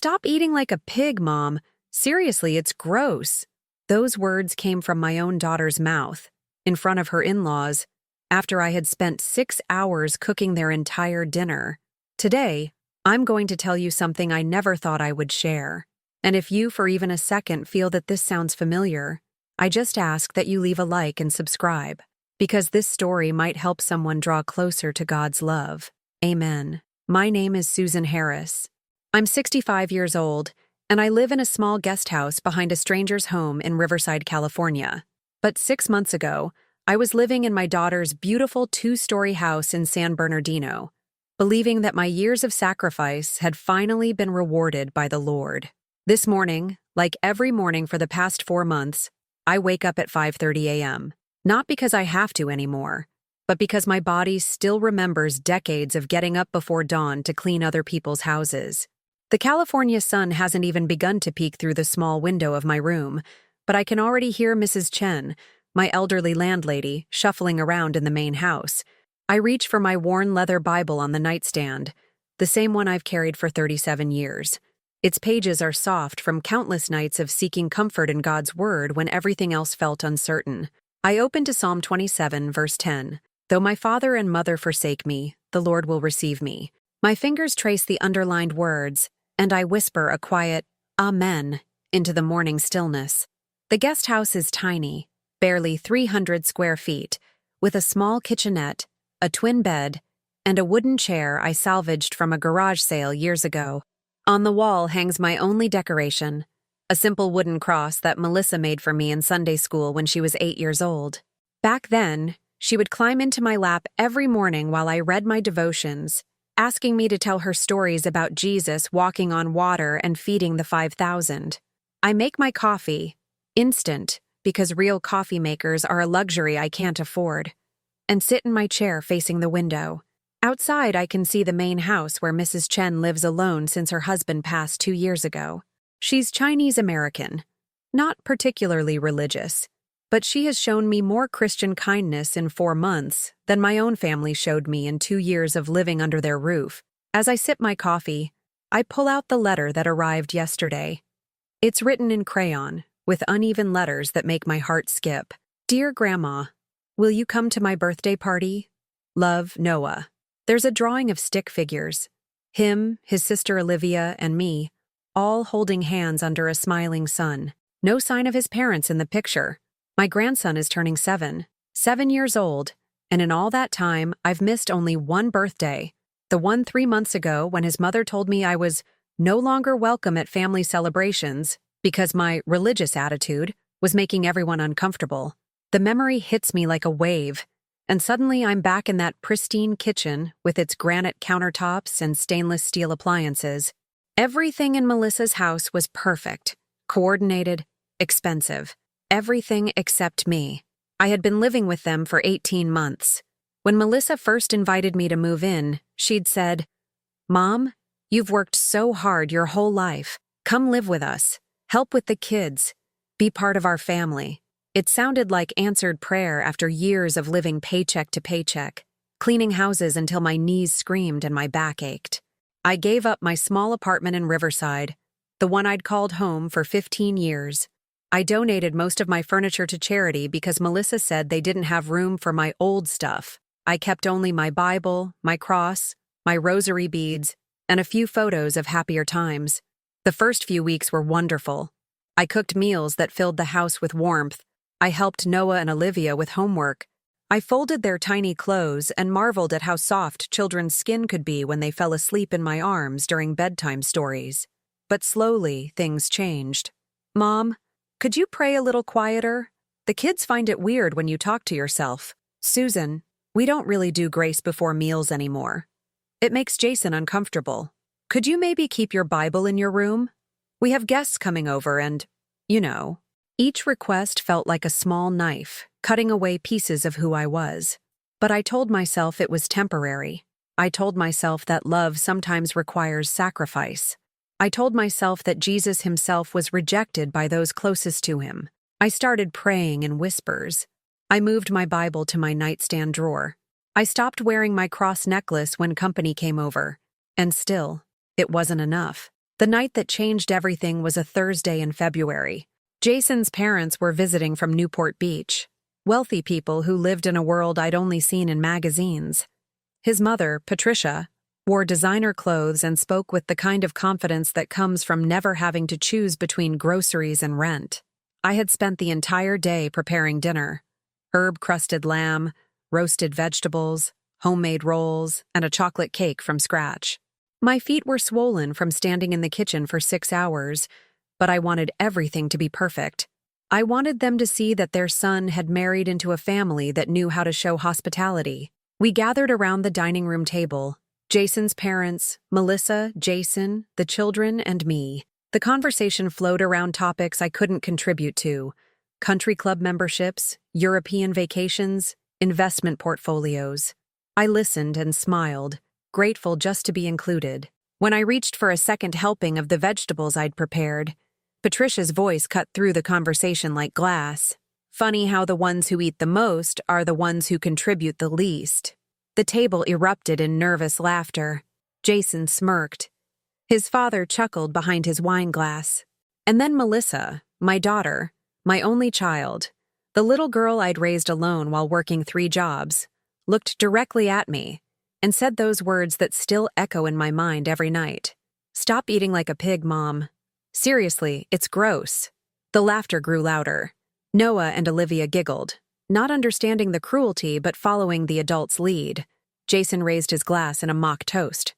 Stop eating like a pig, Mom. Seriously, it's gross. Those words came from my own daughter's mouth, in front of her in-laws, after I had spent 6 hours cooking their entire dinner. Today, I'm going to tell you something I never thought I would share. And if you, for even a second, feel that this sounds familiar, I just ask that you leave a like and subscribe, because this story might help someone draw closer to God's love. Amen. My name is Susan Harris. I'm 65 years old, and I live in a small guest house behind a stranger's home in Riverside, California. But 6 months ago, I was living in my daughter's beautiful 2-story house in San Bernardino, believing that my years of sacrifice had finally been rewarded by the Lord. This morning, like every morning for the past 4 months, I wake up at 5:30 a.m., not because I have to anymore, but because my body still remembers decades of getting up before dawn to clean other people's houses. The California sun hasn't even begun to peek through the small window of my room, but I can already hear Mrs. Chen, my elderly landlady, shuffling around in the main house. I reach for my worn leather Bible on the nightstand, the same one I've carried for 37 years. Its pages are soft from countless nights of seeking comfort in God's Word when everything else felt uncertain. I open to Psalm 27, verse 10. Though my father and mother forsake me, the Lord will receive me. My fingers trace the underlined words, and I whisper a quiet, Amen, into the morning stillness. The guest house is tiny, barely 300 square feet, with a small kitchenette, a twin bed, and a wooden chair I salvaged from a garage sale years ago. On the wall hangs my only decoration, a simple wooden cross that Melissa made for me in Sunday school when she was 8 years old. Back then, she would climb into my lap every morning while I read my devotions, asking me to tell her stories about Jesus walking on water and feeding the 5,000. I make my coffee, instant, because real coffee makers are a luxury I can't afford, and sit in my chair facing the window. Outside, I can see the main house where Mrs. Chen lives alone since her husband passed 2 years ago. She's Chinese-American, not particularly religious, but she has shown me more Christian kindness in 4 months than my own family showed me in 2 years of living under their roof. As I sip my coffee, I pull out the letter that arrived yesterday. It's written in crayon, with uneven letters that make my heart skip. Dear Grandma, will you come to my birthday party? Love, Noah. There's a drawing of stick figures. Him, his sister Olivia, and me, all holding hands under a smiling sun. No sign of his parents in the picture. My grandson is turning 7 years old, and in all that time, I've missed only one birthday, the one 3 months ago when his mother told me I was no longer welcome at family celebrations because my religious attitude was making everyone uncomfortable. The memory hits me like a wave, and suddenly I'm back in that pristine kitchen with its granite countertops and stainless steel appliances. Everything in Melissa's house was perfect, coordinated, expensive. Everything except me. I had been living with them for 18 months. When Melissa first invited me to move in, she'd said, Mom, you've worked so hard your whole life. Come live with us. Help with the kids. Be part of our family. It sounded like answered prayer after years of living paycheck to paycheck, cleaning houses until my knees screamed and my back ached. I gave up my small apartment in Riverside, the one I'd called home for 15 years. I donated most of my furniture to charity because Melissa said they didn't have room for my old stuff. I kept only my Bible, my cross, my rosary beads, and a few photos of happier times. The first few weeks were wonderful. I cooked meals that filled the house with warmth. I helped Noah and Olivia with homework. I folded their tiny clothes and marveled at how soft children's skin could be when they fell asleep in my arms during bedtime stories. But slowly, things changed. Mom, could you pray a little quieter? The kids find it weird when you talk to yourself. Susan, we don't really do grace before meals anymore. It makes Jason uncomfortable. Could you maybe keep your Bible in your room? We have guests coming over and, you know. Each request felt like a small knife, cutting away pieces of who I was. But I told myself it was temporary. I told myself that love sometimes requires sacrifice. I told myself that Jesus himself was rejected by those closest to him. I started praying in whispers. I moved my Bible to my nightstand drawer. I stopped wearing my cross necklace when company came over. And still, it wasn't enough. The night that changed everything was a Thursday in February. Jason's parents were visiting from Newport Beach, wealthy people who lived in a world I'd only seen in magazines. His mother, Patricia, wore designer clothes and spoke with the kind of confidence that comes from never having to choose between groceries and rent. I had spent the entire day preparing dinner: herb-crusted lamb, roasted vegetables, homemade rolls, and a chocolate cake from scratch. My feet were swollen from standing in the kitchen for 6 hours, but I wanted everything to be perfect. I wanted them to see that their son had married into a family that knew how to show hospitality. We gathered around the dining room table: Jason's parents, Melissa, Jason, the children, and me. The conversation flowed around topics I couldn't contribute to: country club memberships, European vacations, investment portfolios. I listened and smiled, grateful just to be included. When I reached for a second helping of the vegetables I'd prepared, Patricia's voice cut through the conversation like glass. Funny how the ones who eat the most are the ones who contribute the least. The table erupted in nervous laughter. Jason smirked. His father chuckled behind his wine glass. And then Melissa, my daughter, my only child, the little girl I'd raised alone while working 3 jobs, looked directly at me and said those words that still echo in my mind every night. "Stop eating like a pig, Mom. Seriously, it's gross." The laughter grew louder. Noah and Olivia giggled, not understanding the cruelty but following the adult's lead. Jason raised his glass in a mock toast.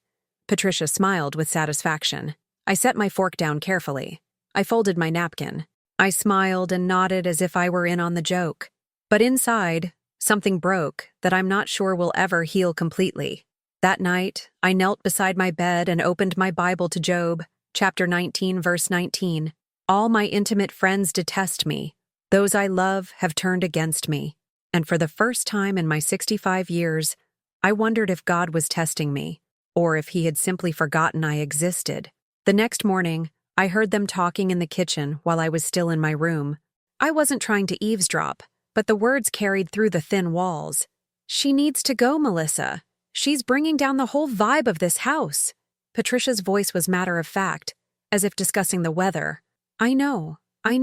Patricia smiled with satisfaction. I set my fork down carefully. I folded my napkin. I smiled and nodded as if I were in on the joke. But inside, something broke that I'm not sure will ever heal completely. That night, I knelt beside my bed and opened my Bible to Job, chapter 19, verse 19. "All my intimate friends detest me. Those I love have turned against me." And for the first time in my 65 years, I wondered if God was testing me, or if he had simply forgotten I existed. The next morning, I heard them talking in the kitchen while I was still in my room. I wasn't trying to eavesdrop, but the words carried through the thin walls. "She needs to go, Melissa. She's bringing down the whole vibe of this house." Patricia's voice was matter of fact, as if discussing the weather. I know. I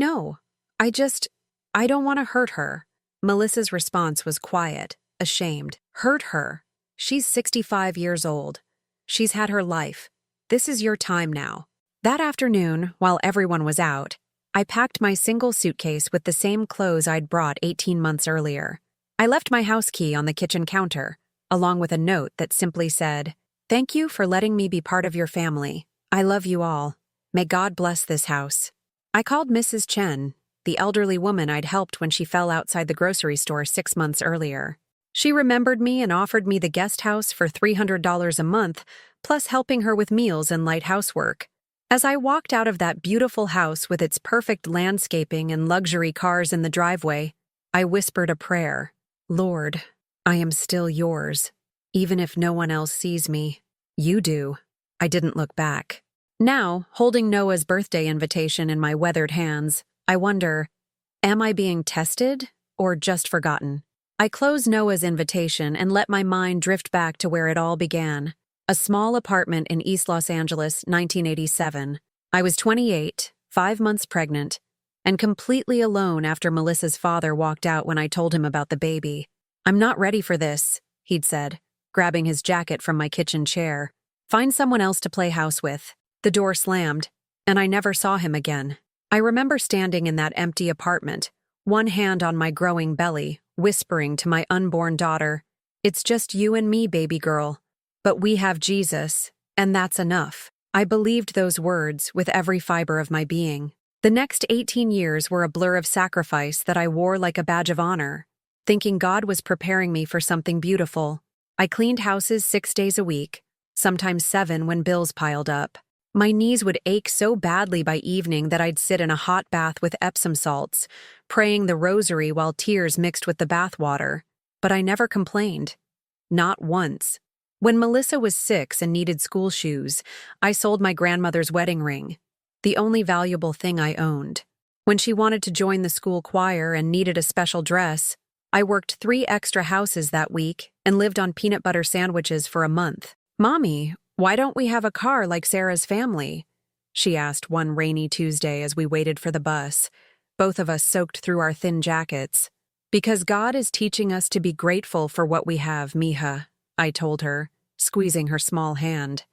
don't want to hurt her." Melissa's response was quiet, ashamed. "Hurt her? She's 65 years old. She's had her life. This is your time now." That afternoon, while everyone was out, I packed my single suitcase with the same clothes I'd brought 18 months earlier. I left my house key on the kitchen counter, along with a note that simply said, "Thank you for letting me be part of your family. I love you all. May God bless this house." I called Mrs. Chen, the elderly woman I'd helped when she fell outside the grocery store 6 months earlier. She remembered me and offered me the guest house for $300 a month, plus helping her with meals and light housework. As I walked out of that beautiful house with its perfect landscaping and luxury cars in the driveway, I whispered a prayer. "Lord, I am still yours. Even if no one else sees me, you do." I didn't look back. Now, holding Noah's birthday invitation in my weathered hands, I wonder, am I being tested or just forgotten? I closed Noah's invitation and let my mind drift back to where it all began. A small apartment in East Los Angeles, 1987. I was 28, 5 months pregnant, and completely alone after Melissa's father walked out when I told him about the baby. "I'm not ready for this," he'd said, grabbing his jacket from my kitchen chair. "Find someone else to play house with." The door slammed, and I never saw him again. I remember standing in that empty apartment, one hand on my growing belly, whispering to my unborn daughter, "It's just you and me, baby girl. But we have Jesus, and that's enough." I believed those words with every fiber of my being. The next 18 years were a blur of sacrifice that I wore like a badge of honor, thinking God was preparing me for something beautiful. I cleaned houses 6 days a week, sometimes 7 when bills piled up. My knees would ache so badly by evening that I'd sit in a hot bath with Epsom salts, praying the rosary while tears mixed with the bath water. But I never complained. Not once. When Melissa was 6 and needed school shoes, I sold my grandmother's wedding ring, the only valuable thing I owned. When she wanted to join the school choir and needed a special dress, I worked 3 extra houses that week and lived on peanut butter sandwiches for a month. "Mommy, why don't we have a car like Sarah's family?" she asked one rainy Tuesday as we waited for the bus, both of us soaked through our thin jackets. Because God is teaching us to be grateful for what we have, Mija, I told her, squeezing her small hand.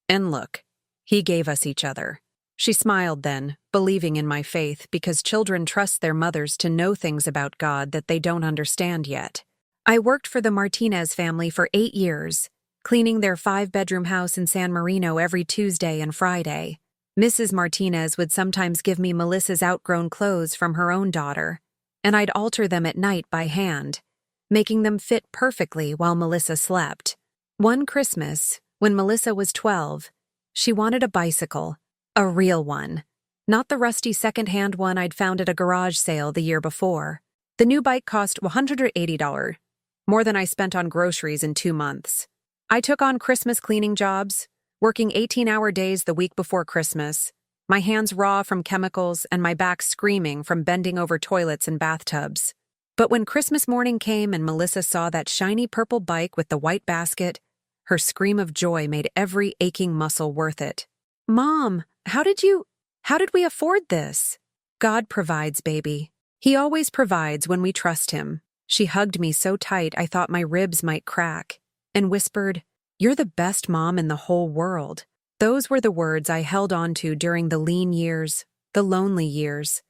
And look, He gave us each other. She smiled then, believing in my faith because children trust their mothers to know things about God that they don't understand yet. I worked for the Martinez family for 8 years, cleaning their 5-bedroom house in San Marino every Tuesday and Friday. Mrs. Martinez would sometimes give me Melissa's outgrown clothes from her own daughter, and I'd alter them at night by hand, making them fit perfectly while Melissa slept. One Christmas, when Melissa was 12, she wanted a bicycle, a real one, not the rusty second-hand one I'd found at a garage sale the year before. The new bike cost $180, more than I spent on groceries in 2 months. I took on Christmas cleaning jobs, working 18-hour days the week before Christmas, my hands raw from chemicals and my back screaming from bending over toilets and bathtubs. But when Christmas morning came and Melissa saw that shiny purple bike with the white basket, her scream of joy made every aching muscle worth it. Mom, how did we afford this? God provides, baby. He always provides when we trust Him. She hugged me so tight I thought my ribs might crack, and whispered, "You're the best mom in the whole world." Those were the words I held on to during the lean years, the lonely years,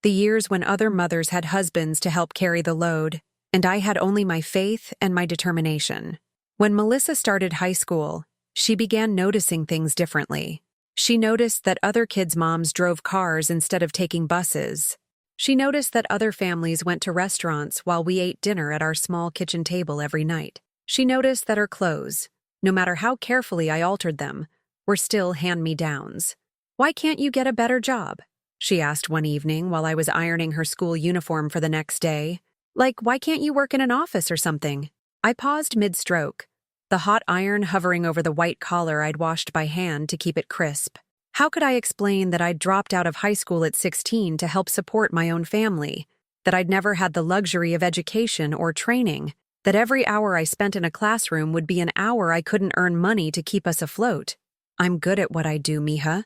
the years when other mothers had husbands to help carry the load, and I had only my faith and my determination. When Melissa started high school, she began noticing things differently. She noticed that other kids' moms drove cars instead of taking buses. She noticed that other families went to restaurants while we ate dinner at our small kitchen table every night. She noticed that her clothes, no matter how carefully I altered them, were still hand-me-downs. "Why can't you get a better job?" she asked one evening while I was ironing her school uniform for the next day. "Like, why can't you work in an office or something?" I paused mid-stroke, the hot iron hovering over the white collar I'd washed by hand to keep it crisp. How could I explain that I'd dropped out of high school at 16 to help support my own family, that I'd never had the luxury of education or training, that every hour I spent in a classroom would be an hour I couldn't earn money to keep us afloat? "I'm good at what I do, Mija,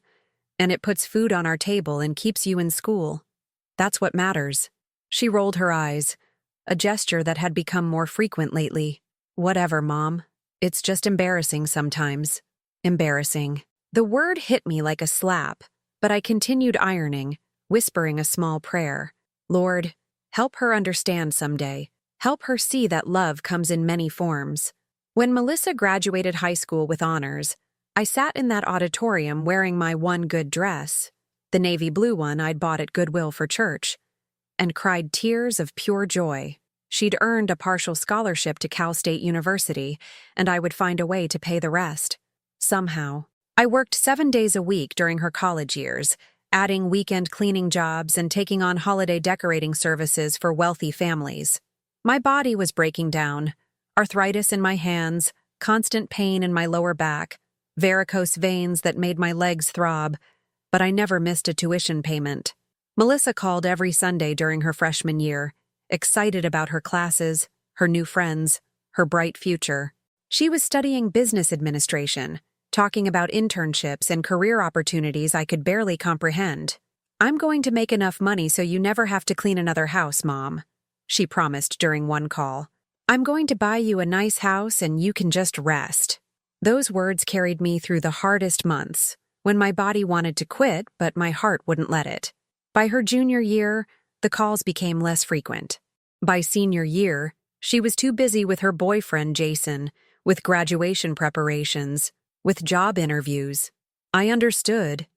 and it puts food on our table and keeps you in school. That's what matters." She rolled her eyes, a gesture that had become more frequent lately. "Whatever, Mom. It's just embarrassing sometimes." Embarrassing. The word hit me like a slap, but I continued ironing, whispering a small prayer. "Lord, help her understand someday. Help her see that love comes in many forms." When Melissa graduated high school with honors, I sat in that auditorium wearing my one good dress, the navy blue one I'd bought at Goodwill for church, and cried tears of pure joy. She'd earned a partial scholarship to Cal State University, and I would find a way to pay the rest. Somehow. I worked 7 days a week during her college years, adding weekend cleaning jobs and taking on holiday decorating services for wealthy families. My body was breaking down, arthritis in my hands, constant pain in my lower back, varicose veins that made my legs throb, but I never missed a tuition payment. Melissa called every Sunday during her freshman year, excited about her classes, her new friends, her bright future. She was studying business administration, talking about internships and career opportunities I could barely comprehend. "I'm going to make enough money so you never have to clean another house, Mom," she promised during one call. "I'm going to buy you a nice house and you can just rest." Those words carried me through the hardest months, when my body wanted to quit but my heart wouldn't let it. By her junior year, the calls became less frequent. By senior year, she was too busy with her boyfriend, Jason, with graduation preparations, with job interviews. I understood.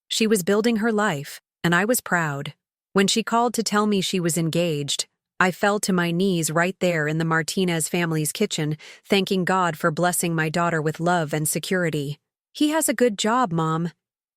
She was building her life, and I was proud. When she called to tell me she was engaged, I fell to my knees right there in the Martinez family's kitchen, thanking God for blessing my daughter with love and security. "He has a good job, Mom.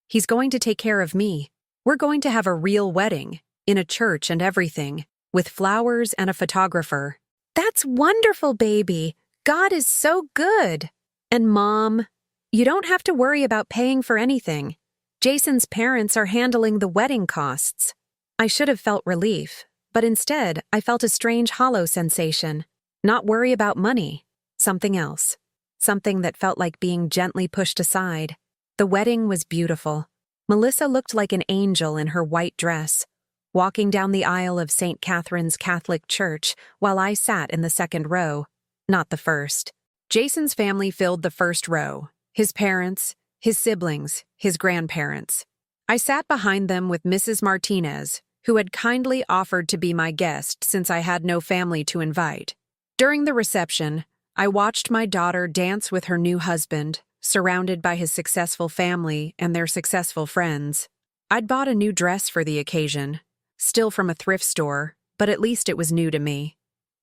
He's going to take care of me. We're going to have a real wedding, in a church and everything, with flowers and a photographer." "That's wonderful, baby. God is so good." "And Mom, you don't have to worry about paying for anything. Jason's parents are handling the wedding costs." I should have felt relief, but instead I felt a strange hollow sensation. Not worry about money. Something else. Something that felt like being gently pushed aside. The wedding was beautiful. Melissa looked like an angel in her white dress, walking down the aisle of St. Catherine's Catholic Church while I sat in the second row, not the first. Jason's family filled the first row, his parents, his siblings, his grandparents. I sat behind them with Mrs. Martinez, who had kindly offered to be my guest since I had no family to invite. During the reception, I watched my daughter dance with her new husband, surrounded by his successful family and their successful friends. I'd bought a new dress for the occasion, still from a thrift store, but at least it was new to me,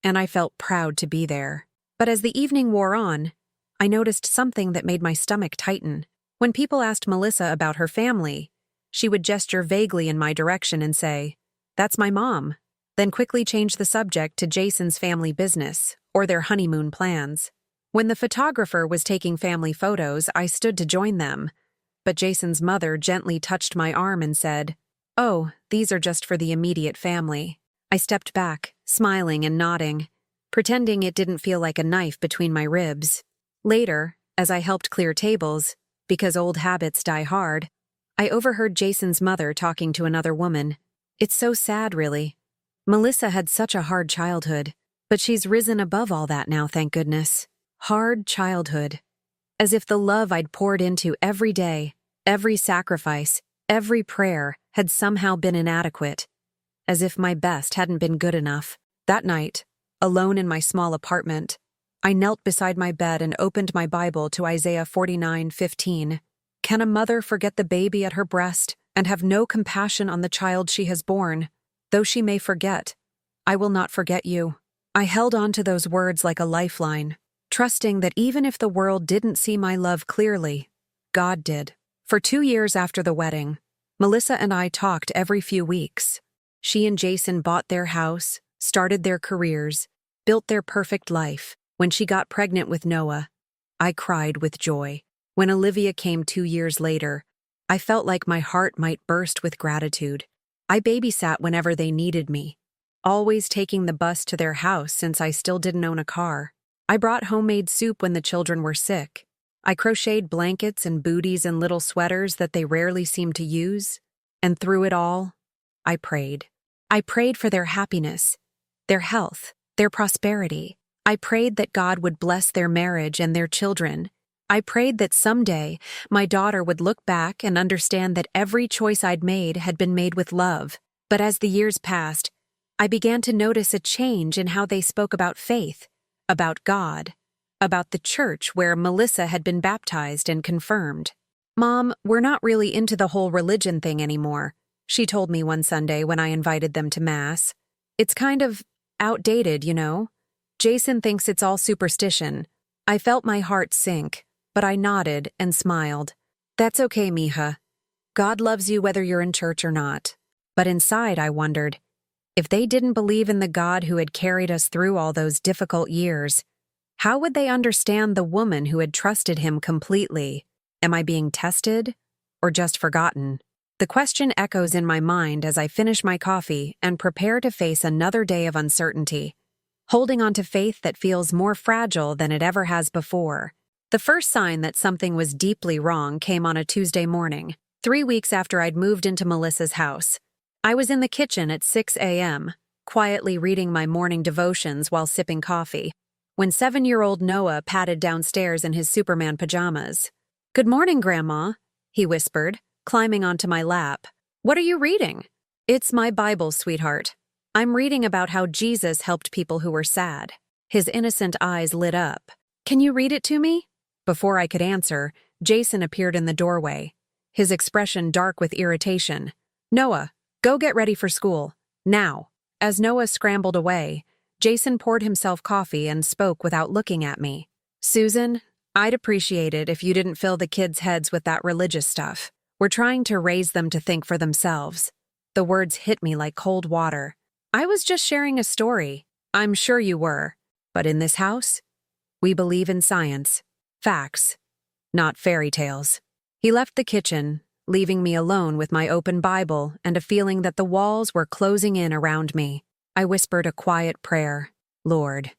and I felt proud to be there. But as the evening wore on, I noticed something that made my stomach tighten. When people asked Melissa about her family, she would gesture vaguely in my direction and say, "That's my mom," then quickly change the subject to Jason's family business or their honeymoon plans. When the photographer was taking family photos, I stood to join them, but Jason's mother gently touched my arm and said, "Oh, these are just for the immediate family." I stepped back, smiling and nodding, pretending it didn't feel like a knife between my ribs. Later, as I helped clear tables, because old habits die hard, I overheard Jason's mother talking to another woman. "It's so sad, really. Melissa had such a hard childhood, but she's risen above all that now, thank goodness." Hard childhood. As if the love I'd poured into every day, every sacrifice, every prayer had somehow been inadequate. As if my best hadn't been good enough. That night, alone in my small apartment, I knelt beside my bed and opened my Bible to Isaiah 49:15. Can a mother forget the baby at her breast and have no compassion on the child she has borne? Though she may forget, I will not forget you. I held on to those words like a lifeline, trusting that even if the world didn't see my love clearly, God did. For 2 years after the wedding, Melissa and I talked every few weeks. She and Jason bought their house, started their careers, built their perfect life. When she got pregnant with Noah, I cried with joy. When Olivia came 2 years later, I felt like my heart might burst with gratitude. I babysat whenever they needed me, always taking the bus to their house since I still didn't own a car. I brought homemade soup when the children were sick. I crocheted blankets and booties and little sweaters that they rarely seemed to use. And through it all, I prayed. I prayed for their happiness, their health, their prosperity. I prayed that God would bless their marriage and their children. I prayed that someday my daughter would look back and understand that every choice I'd made had been made with love. But as the years passed, I began to notice a change in how they spoke about faith, about God, about the church where Melissa had been baptized and confirmed. "Mom, we're not really into the whole religion thing anymore," she told me one Sunday when I invited them to Mass. "It's kind of outdated, you know. Jason thinks it's all superstition." I felt my heart sink, but I nodded and smiled. "That's okay, mija. God loves you whether you're in church or not." But inside I wondered, if they didn't believe in the God who had carried us through all those difficult years, how would they understand the woman who had trusted him completely? Am I being tested or just forgotten? The question echoes in my mind as I finish my coffee and prepare to face another day of uncertainty, holding on to faith that feels more fragile than it ever has before. The first sign that something was deeply wrong came on a Tuesday morning, 3 weeks after I'd moved into Melissa's house. I was in the kitchen at 6 a.m., quietly reading my morning devotions while sipping coffee, when 7-year-old Noah padded downstairs in his Superman pajamas. "Good morning, Grandma," he whispered, climbing onto my lap. "What are you reading?" "It's my Bible, sweetheart. I'm reading about how Jesus helped people who were sad." His innocent eyes lit up. "Can you read it to me?" Before I could answer, Jason appeared in the doorway, his expression dark with irritation. "Noah, go get ready for school. Now." As Noah scrambled away, Jason poured himself coffee and spoke without looking at me. "Susan, I'd appreciate it if you didn't fill the kids' heads with that religious stuff. We're trying to raise them to think for themselves." The words hit me like cold water. I was just sharing a story. I'm sure you were. But in this house, we believe in science, facts, not fairy tales. He left the kitchen, leaving me alone with my open Bible and a feeling that the walls were closing in around me. I whispered a quiet prayer. "Lord,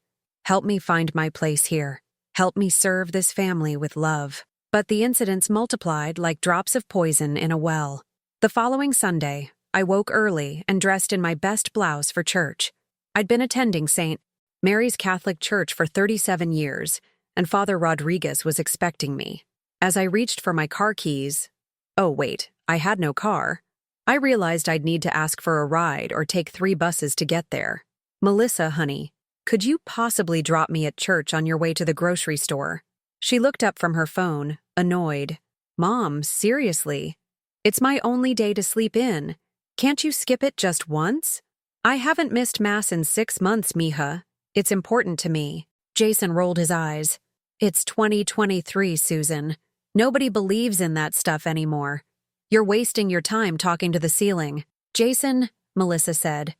help me find my place here. Help me serve this family with love." But the incidents multiplied like drops of poison in a well. The following Sunday, I woke early and dressed in my best blouse for church. I'd been attending St. Mary's Catholic Church for 37 years, and Father Rodriguez was expecting me. As I reached for my car keys— oh wait, I had no car— I realized I'd need to ask for a ride or take 3 buses to get there. "Melissa, honey, could you possibly drop me at church on your way to the grocery store?" She looked up from her phone, annoyed. "Mom, seriously? It's my only day to sleep in. Can't you skip it just once?" "I haven't missed Mass in 6 months, mija. It's important to me." Jason rolled his eyes. "It's 2023, Susan. Nobody believes in that stuff anymore. You're wasting your time talking to the ceiling." "Jason," Melissa said,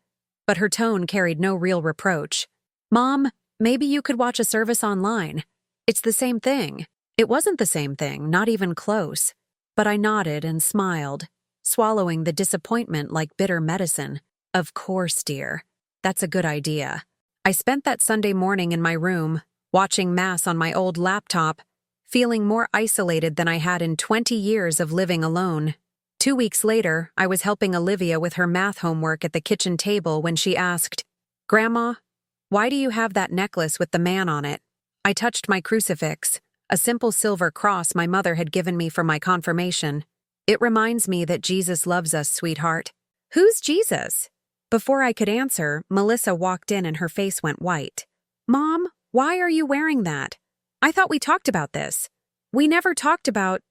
but her tone carried no real reproach. "Mom, maybe you could watch a service online. It's the same thing." It wasn't the same thing, not even close. But I nodded and smiled, swallowing the disappointment like bitter medicine. "Of course, dear. That's a good idea." I spent that Sunday morning in my room, watching Mass on my old laptop, feeling more isolated than I had in 20 years of living alone. 2 weeks later, I was helping Olivia with her math homework at the kitchen table when she asked, "Grandma, why do you have that necklace with the man on it?" I touched my crucifix, a simple silver cross my mother had given me for my confirmation. "It reminds me that Jesus loves us, sweetheart." "Who's Jesus?" Before I could answer, Melissa walked in and her face went white. "Mom, why are you wearing that? I thought we talked about this." "We never talked about—"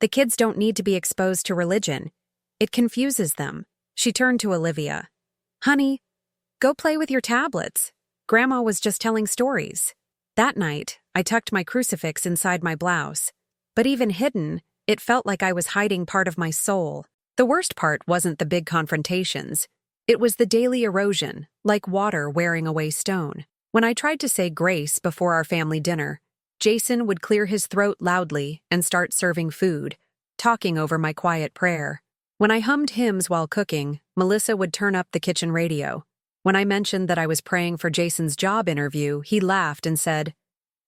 "The kids don't need to be exposed to religion. It confuses them." She turned to Olivia. "Honey, go play with your tablets. Grandma was just telling stories." That night, I tucked my crucifix inside my blouse. But even hidden, it felt like I was hiding part of my soul. The worst part wasn't the big confrontations. It was the daily erosion, like water wearing away stone. When I tried to say grace before our family dinner, Jason would clear his throat loudly and start serving food, talking over my quiet prayer. When I hummed hymns while cooking, Melissa would turn up the kitchen radio. When I mentioned that I was praying for Jason's job interview, he laughed and said,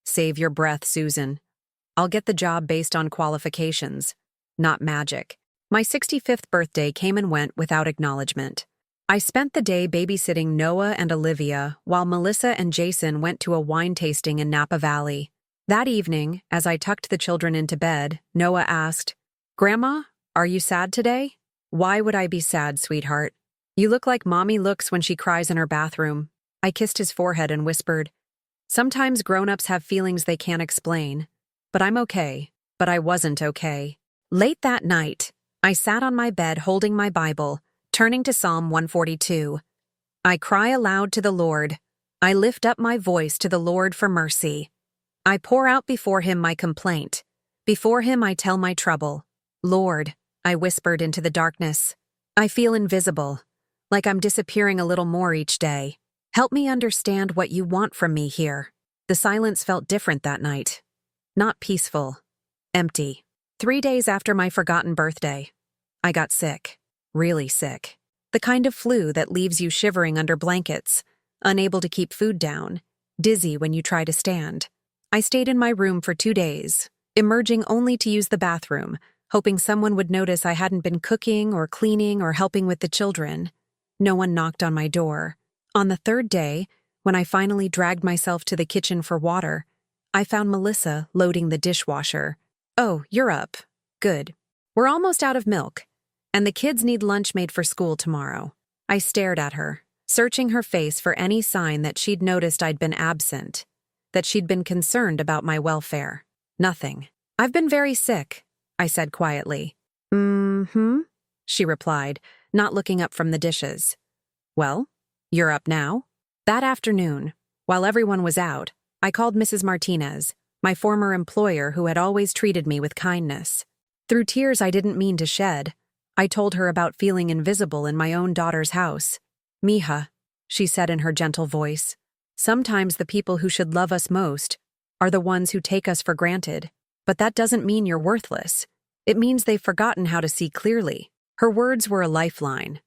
"Save your breath, Susan. I'll get the job based on qualifications, not magic." My 65th birthday came and went without acknowledgement. I spent the day babysitting Noah and Olivia while Melissa and Jason went to a wine tasting in Napa Valley. That evening, as I tucked the children into bed, Noah asked, "Grandma, are you sad today?" "Why would I be sad, sweetheart? You look like Mommy looks when she cries in her bathroom." I kissed his forehead and whispered, "Sometimes grown-ups have feelings they can't explain. But I'm okay." But I wasn't okay. Late that night, I sat on my bed holding my Bible, turning to Psalm 142. "I cry aloud to the Lord. I lift up my voice to the Lord for mercy. I pour out before him my complaint. Before him I tell my trouble. Lord," I whispered into the darkness, "I feel invisible, like I'm disappearing a little more each day. Help me understand what you want from me here." The silence felt different that night. Not peaceful. Empty. 3 days after my forgotten birthday, I got sick. Really sick. The kind of flu that leaves you shivering under blankets, unable to keep food down, dizzy when you try to stand. I stayed in my room for 2 days, emerging only to use the bathroom, hoping someone would notice I hadn't been cooking or cleaning or helping with the children. No one knocked on my door. On the 3rd day, when I finally dragged myself to the kitchen for water, I found Melissa loading the dishwasher. "Oh, you're up. Good. We're almost out of milk, and the kids need lunch made for school tomorrow." I stared at her, searching her face for any sign that she'd noticed I'd been absent, that she'd been concerned about my welfare. Nothing. "I've been very sick," I said quietly. "Mm-hmm," she replied, not looking up from the dishes. "Well, you're up now." That afternoon, while everyone was out, I called Mrs. Martinez, my former employer who had always treated me with kindness. Through tears I didn't mean to shed, I told her about feeling invisible in my own daughter's house. "Mija," she said in her gentle voice, "sometimes the people who should love us most are the ones who take us for granted. But that doesn't mean you're worthless. It means they've forgotten how to see clearly." Her words were a lifeline,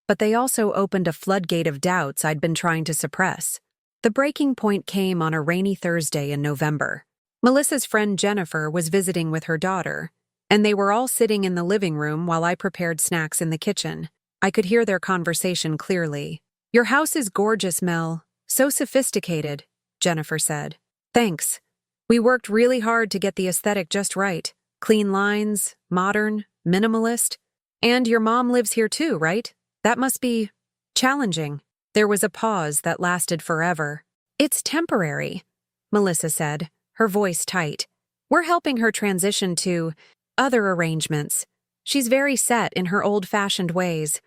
but they also opened a floodgate of doubts I'd been trying to suppress. The breaking point came on a rainy Thursday in November. Melissa's friend Jennifer was visiting with her daughter, and they were all sitting in the living room while I prepared snacks in the kitchen. I could hear their conversation clearly. "Your house is gorgeous, Mel. So sophisticated," Jennifer said. "Thanks. We worked really hard to get the aesthetic just right. Clean lines, modern, minimalist. And your mom lives here too, right? That must be challenging." There was a pause that lasted forever. "It's temporary," Melissa said, her voice tight. "We're helping her transition to other arrangements. She's very set in her old-fashioned ways.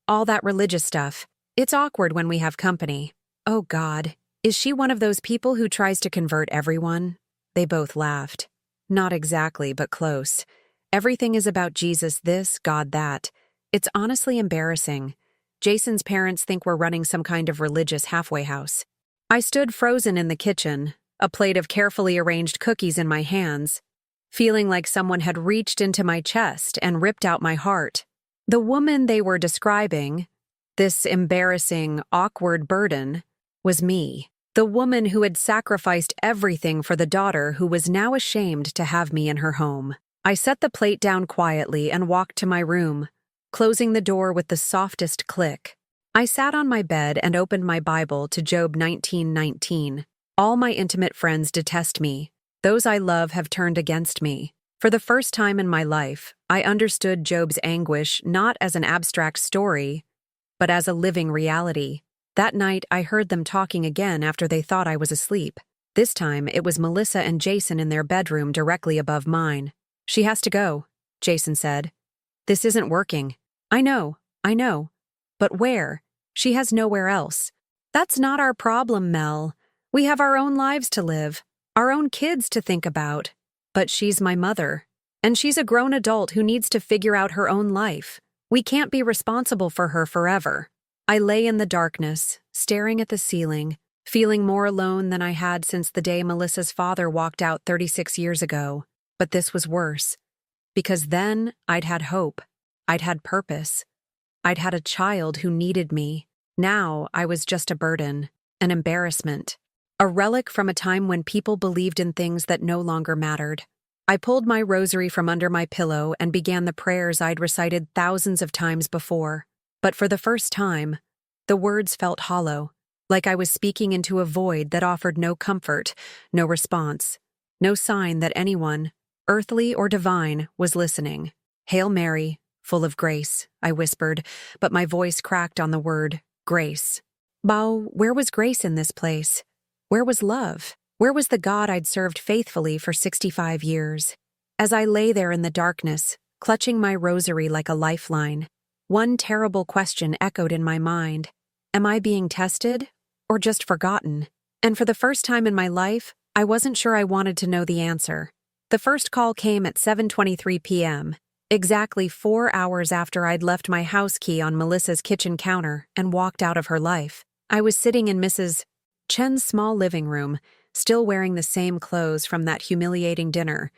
All that religious stuff. It's awkward when we have company." "Oh God, is she one of those people who tries to convert everyone?" They both laughed. "Not exactly, but close. Everything is about Jesus this, God that. It's honestly embarrassing. Jason's parents think we're running some kind of religious halfway house." I stood frozen in the kitchen, a plate of carefully arranged cookies in my hands, feeling like someone had reached into my chest and ripped out my heart. The woman they were describing, this embarrassing, awkward burden, was me. The woman who had sacrificed everything for the daughter who was now ashamed to have me in her home. I set the plate down quietly and walked to my room, closing the door with the softest click. I sat on my bed and opened my Bible to Job 19:19. "All my intimate friends detest me. Those I love have turned against me." For the first time in my life, I understood Job's anguish not as an abstract story, but as a living reality. That night, I heard them talking again after they thought I was asleep. This time, it was Melissa and Jason in their bedroom directly above mine. "She has to go," Jason said. "This isn't working." I know. But where? She has nowhere else." "That's not our problem, Mel. We have our own lives to live, our own kids to think about." "But she's my mother, and she's a grown adult who needs to figure out her own life. We can't be responsible for her forever." I lay in the darkness, staring at the ceiling, feeling more alone than I had since the day Melissa's father walked out 36 years ago. But this was worse, because then I'd had hope. I'd had purpose. I'd had a child who needed me. Now I was just a burden, an embarrassment, a relic from a time when people believed in things that no longer mattered. I pulled my rosary from under my pillow and began the prayers I'd recited thousands of times before. But for the first time, the words felt hollow, like I was speaking into a void that offered no comfort, no response, no sign that anyone, earthly or divine, was listening. "Hail Mary, full of grace," I whispered, but my voice cracked on the word grace. Bao, where was grace in this place? Where was love? Where was the God I'd served faithfully for 65 years? As I lay there in the darkness, clutching my rosary like a lifeline, one terrible question echoed in my mind. Am I being tested, or just forgotten? And for the first time in my life, I wasn't sure I wanted to know the answer. The first call came at 7:23 p.m., exactly 4 hours after I'd left my house key on Melissa's kitchen counter and walked out of her life. I was sitting in Mrs. Chen's small living room, still wearing the same clothes from that humiliating dinner,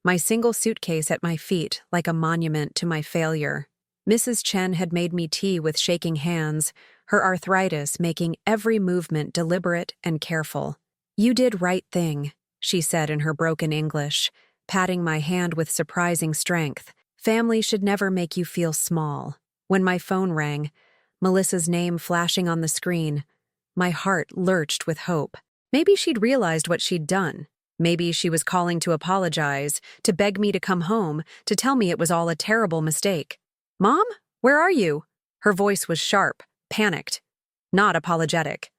my single suitcase at my feet like a monument to my failure. Mrs. Chen had made me tea with shaking hands, her arthritis making every movement deliberate and careful. "You did right thing," she said in her broken English, patting my hand with surprising strength. "Family should never make you feel small." When my phone rang, Melissa's name flashing on the screen, my heart lurched with hope. Maybe she'd realized what she'd done. Maybe she was calling to apologize, to beg me to come home, to tell me it was all a terrible mistake. "Mom, where are you?" Her voice was sharp, panicked, not apologetic.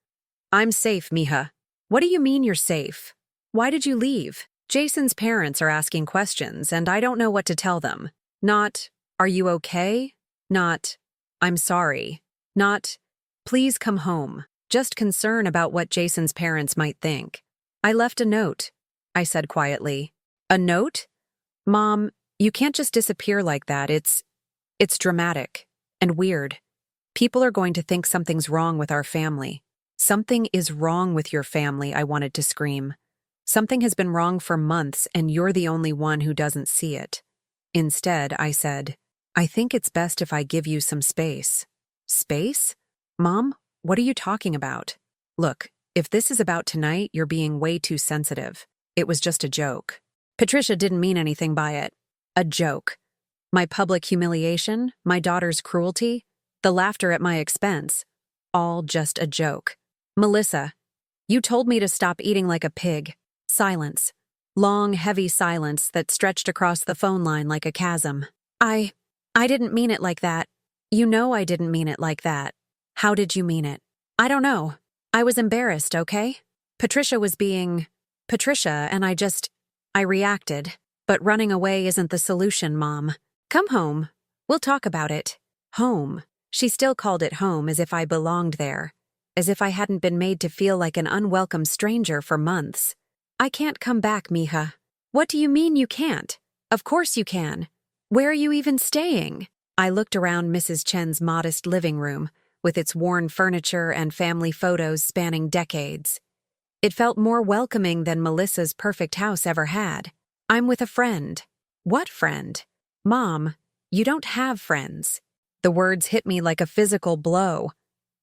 "I'm safe, Mija." "What do you mean you're safe? Why did you leave?" "Jason's parents are asking questions, and I don't know what to tell them." Not, "Are you okay?" Not, "I'm sorry." Not, "Please come home." Just concern about what Jason's parents might think. "I left a note," I said quietly. "A note?" "Mom, you can't just disappear like that. It's dramatic and weird. People are going to think something's wrong with our family." "Something is wrong with your family," I wanted to scream. "Something has been wrong for months, and you're the only one who doesn't see it." Instead, I said, "I think it's best if I give you some space." "Space? Mom, what are you talking about?" "Look, if this is about tonight, you're being way too sensitive. It was just a joke. Patricia didn't mean anything by it. A joke. My public humiliation, my daughter's cruelty, the laughter at my expense. All just a joke. Melissa, you told me to stop eating like a pig. Silence. Long, heavy silence that stretched across the phone line like a chasm. I didn't mean it like that. You know I didn't mean it like that. How did you mean it? I don't know. I was embarrassed, okay? Patricia was being Patricia, and I reacted. But running away isn't the solution, Mom. Come home. We'll talk about it. Home. She still called it home as if I belonged there. As if I hadn't been made to feel like an unwelcome stranger for months. I can't come back, Mija. What do you mean you can't? Of course you can. Where are you even staying? I looked around Mrs. Chen's modest living room, with its worn furniture and family photos spanning decades. It felt more welcoming than Melissa's perfect house ever had. I'm with a friend. What friend? Mom, you don't have friends. The words hit me like a physical blow.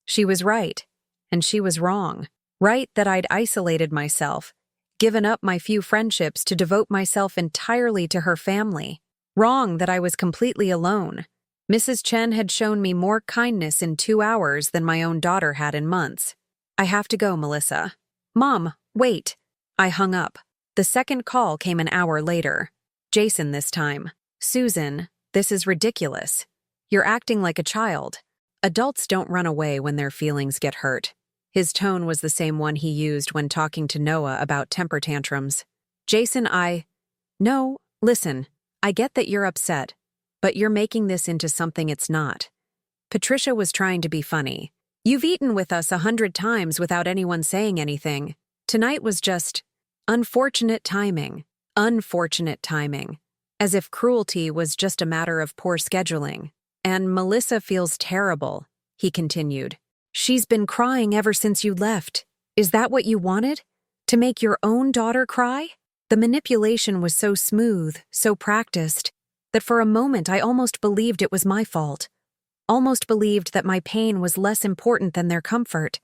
She was right, and she was wrong. Right that I'd isolated myself, given up my few friendships to devote myself entirely to her family. Wrong that I was completely alone. Mrs. Chen had shown me more kindness in 2 hours than my own daughter had in months. I have to go, Melissa. Mom, wait. I hung up. The second call came an hour later. Jason this time. Susan, this is ridiculous. You're acting like a child. Adults don't run away when their feelings get hurt. His tone was the same one he used when talking to Noah about temper tantrums. Jason, No, listen, I get that you're upset, but you're making this into something it's not. Patricia was trying to be funny. You've eaten with us 100 times without anyone saying anything. Tonight was just unfortunate timing. Unfortunate timing. As if cruelty was just a matter of poor scheduling. And Melissa feels terrible, he continued. She's been crying ever since you left. Is that what you wanted? To make your own daughter cry? The manipulation was so smooth, so practiced, that for a moment I almost believed it was my fault. Almost believed that my pain was less important than their comfort.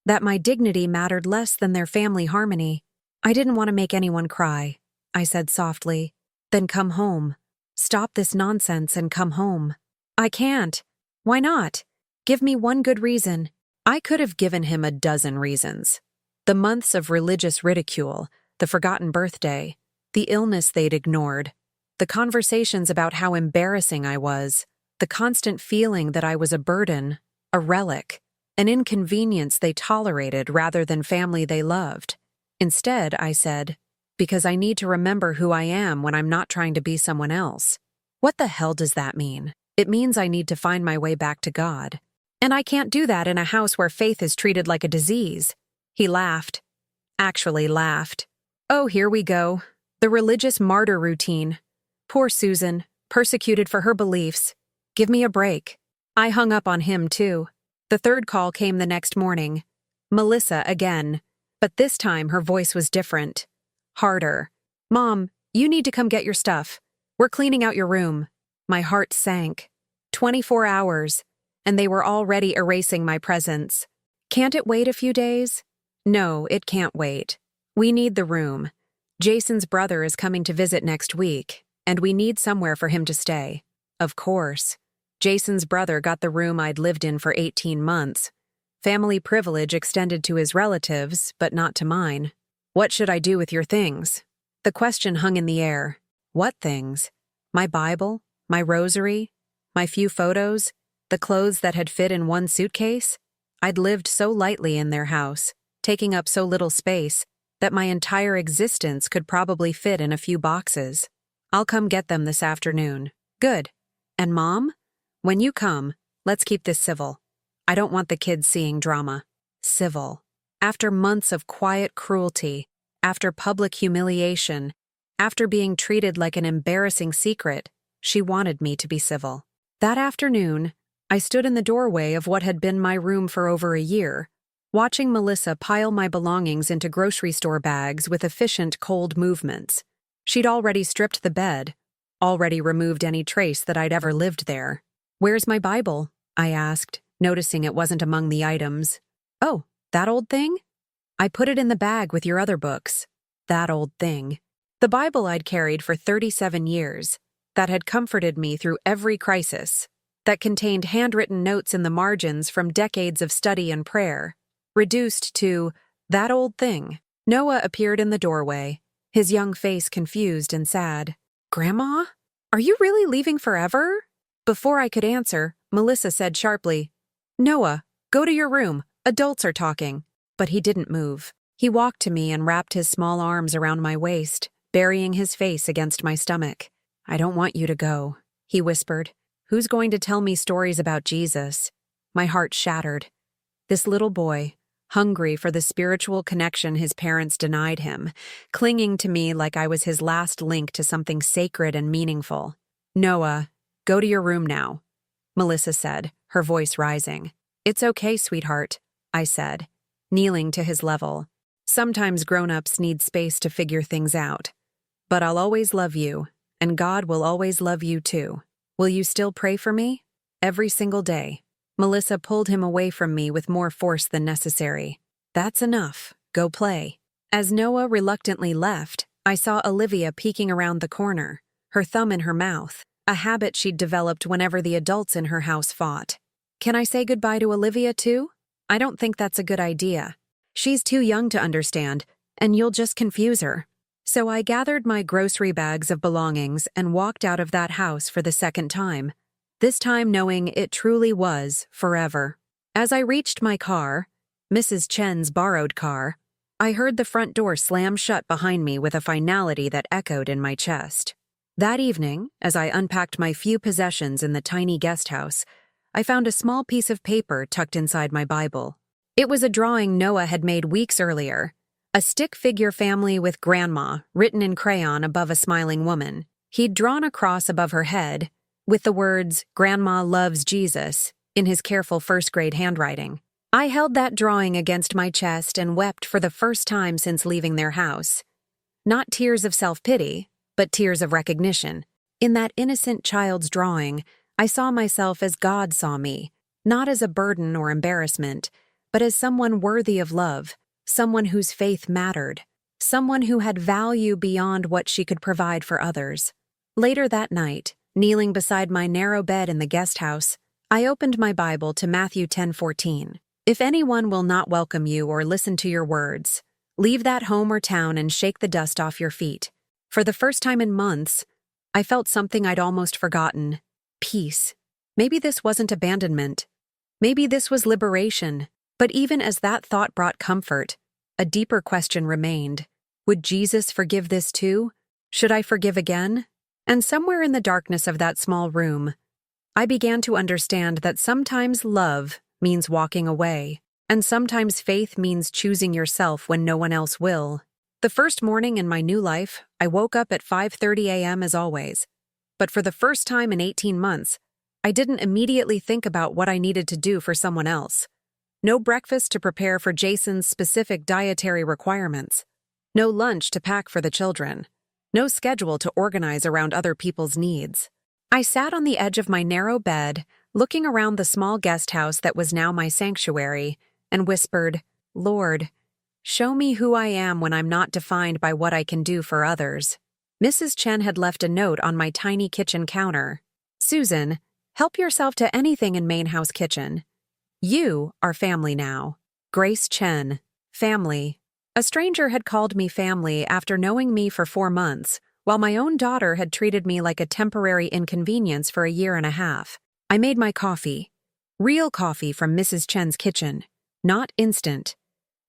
That my dignity mattered less than their family harmony. I didn't want to make anyone cry, I said softly. Then come home. Stop this nonsense and come home. I can't. Why not? Give me one good reason. I could have given him a dozen reasons. The months of religious ridicule, the forgotten birthday, the illness they'd ignored, the conversations about how embarrassing I was, the constant feeling that I was a burden, a relic, an inconvenience they tolerated rather than family they loved. Instead, I said, because I need to remember who I am when I'm not trying to be someone else. What the hell does that mean? It means I need to find my way back to God. And I can't do that in a house where faith is treated like a disease. He laughed. Actually laughed. Oh, here we go. The religious martyr routine. Poor Susan, persecuted for her beliefs. Give me a break. I hung up on him, too. The third call came the next morning. Melissa again. But this time her voice was different. Harder. Mom, you need to come get your stuff. We're cleaning out your room. My heart sank. 24 hours, and they were already erasing my presence. Can't it wait a few days? No, it can't wait. We need the room. Jason's brother is coming to visit next week, and we need somewhere for him to stay. Of course. Jason's brother got the room I'd lived in for 18 months. Family privilege extended to his relatives, but not to mine. What should I do with your things? The question hung in the air. What things? My Bible? My rosary? My few photos? The clothes that had fit in one suitcase? I'd lived so lightly in their house, taking up so little space, that my entire existence could probably fit in a few boxes. I'll come get them this afternoon. Good. And Mom? When you come, let's keep this civil. I don't want the kids seeing drama. Civil. After months of quiet cruelty, after public humiliation, after being treated like an embarrassing secret, she wanted me to be civil. That afternoon, I stood in the doorway of what had been my room for over a year, watching Melissa pile my belongings into grocery store bags with efficient, cold movements. She'd already stripped the bed, already removed any trace that I'd ever lived there. Where's my Bible? I asked, noticing it wasn't among the items. Oh, that old thing? I put it in the bag with your other books. That old thing. The Bible I'd carried for 37 years, that had comforted me through every crisis, that contained handwritten notes in the margins from decades of study and prayer, reduced to that old thing. Noah appeared in the doorway, his young face confused and sad. "Grandma? Are you really leaving forever?" Before I could answer, Melissa said sharply, "Noah, go to your room. Adults are talking." But he didn't move. He walked to me and wrapped his small arms around my waist, burying his face against my stomach. "I don't want you to go," he whispered. "Who's going to tell me stories about Jesus?" My heart shattered. This little boy, hungry for the spiritual connection his parents denied him, clinging to me like I was his last link to something sacred and meaningful. "Noah, go to your room now," Melissa said, her voice rising. "It's okay, sweetheart," I said, kneeling to his level. "Sometimes grown-ups need space to figure things out. But I'll always love you, and God will always love you too. Will you still pray for me? Every single day." Melissa pulled him away from me with more force than necessary. "That's enough. Go play." As Noah reluctantly left, I saw Olivia peeking around the corner, her thumb in her mouth, a habit she'd developed whenever the adults in her house fought. Can I say goodbye to Olivia too? I don't think that's a good idea. She's too young to understand, and you'll just confuse her. So I gathered my grocery bags of belongings and walked out of that house for the second time, this time knowing it truly was forever. As I reached my car, Mrs. Chen's borrowed car, I heard the front door slam shut behind me with a finality that echoed in my chest. That evening, as I unpacked my few possessions in the tiny guest house, I found a small piece of paper tucked inside my Bible. It was a drawing Noah had made weeks earlier, a stick figure family with Grandma written in crayon above a smiling woman. He'd drawn a cross above her head, with the words, "Grandma loves Jesus," in his careful first-grade handwriting. I held that drawing against my chest and wept for the first time since leaving their house. Not tears of self-pity, but tears of recognition. In that innocent child's drawing, I saw myself as God saw me, not as a burden or embarrassment, but as someone worthy of love, someone whose faith mattered, someone who had value beyond what she could provide for others. Later that night, kneeling beside my narrow bed in the guest house, I opened my Bible to Matthew 10:14. "If anyone will not welcome you or listen to your words, leave that home or town and shake the dust off your feet." For the first time in months, I felt something I'd almost forgotten: peace. Maybe this wasn't abandonment. Maybe this was liberation. But even as that thought brought comfort, a deeper question remained. Would Jesus forgive this too? Should I forgive again? And somewhere in the darkness of that small room, I began to understand that sometimes love means walking away, and sometimes faith means choosing yourself when no one else will. The first morning in my new life, I woke up at 5:30 a.m. as always. But for the first time in 18 months, I didn't immediately think about what I needed to do for someone else. No breakfast to prepare for Jason's specific dietary requirements. No lunch to pack for the children. No schedule to organize around other people's needs. I sat on the edge of my narrow bed, looking around the small guest house that was now my sanctuary, and whispered, "Lord, show me who I am when I'm not defined by what I can do for others." Mrs. Chen had left a note on my tiny kitchen counter. "Susan, help yourself to anything in main house kitchen. You are family now. Grace Chen. Family." A stranger had called me family after knowing me for 4 months, while my own daughter had treated me like a temporary inconvenience for a year and a half. I made my coffee. Real coffee from Mrs. Chen's kitchen, not instant,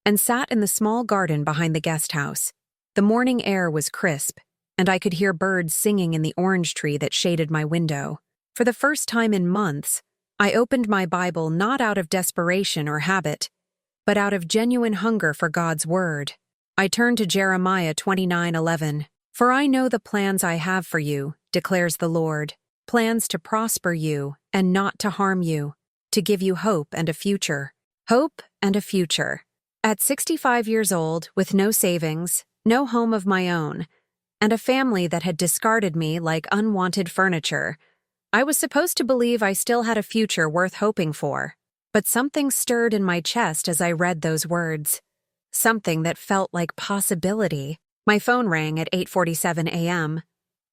and sat in the small garden behind the guest house. The morning air was crisp, and I could hear birds singing in the orange tree that shaded my window. For the first time in months, I opened my Bible not out of desperation or habit, but out of genuine hunger for God's word. I turned to Jeremiah 29:11. "For I know the plans I have for you, declares the Lord, plans to prosper you and not to harm you, to give you hope and a future." Hope and a future. At 65 years old, with no savings, no home of my own, and a family that had discarded me like unwanted furniture, I was supposed to believe I still had a future worth hoping for. But something stirred in my chest as I read those words. Something that felt like possibility. My phone rang at 8:47 a.m.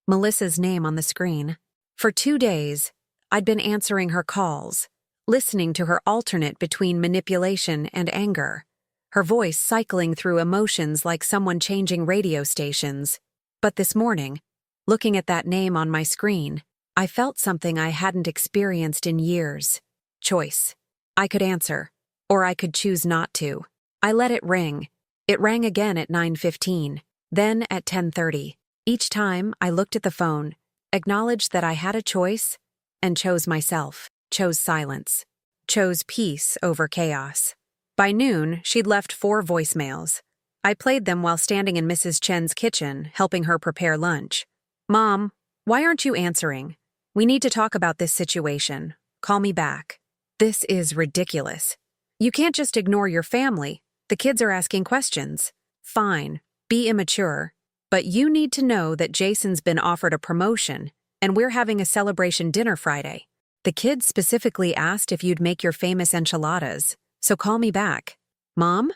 Melissa's name on the screen. For 2 days, I'd been answering her calls, listening to her alternate between manipulation and anger, her voice cycling through emotions like someone changing radio stations. But this morning, looking at that name on my screen, I felt something I hadn't experienced in years. Choice. I could answer, or I could choose not to. I let it ring. It rang again at 9:15, then at 10:30. Each time I looked at the phone, acknowledged that I had a choice, and chose myself, chose silence, chose peace over chaos. By noon, she'd left 4 voicemails. I played them while standing in Mrs. Chen's kitchen, helping her prepare lunch. "Mom, why aren't you answering? We need to talk about this situation. Call me back. This is ridiculous. You can't just ignore your family. The kids are asking questions. Fine, be immature. But you need to know that Jason's been offered a promotion, and we're having a celebration dinner Friday. The kids specifically asked if you'd make your famous enchiladas, so call me back. Mom?"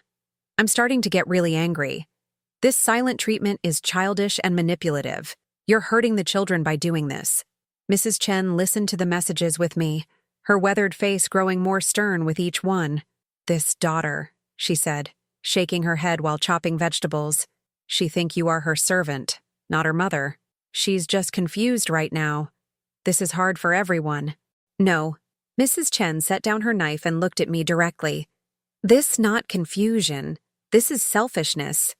I'm starting to get really angry. This silent treatment is childish and manipulative. You're hurting the children by doing this. Mrs. Chen listened to the messages with me, her weathered face growing more stern with each one. "This daughter," she said, shaking her head while chopping vegetables. "She think you are her servant, not her mother. She's just confused right now. This is hard for everyone." "No." Mrs. Chen set down her knife and looked at me directly. "This not confusion. This is selfishness.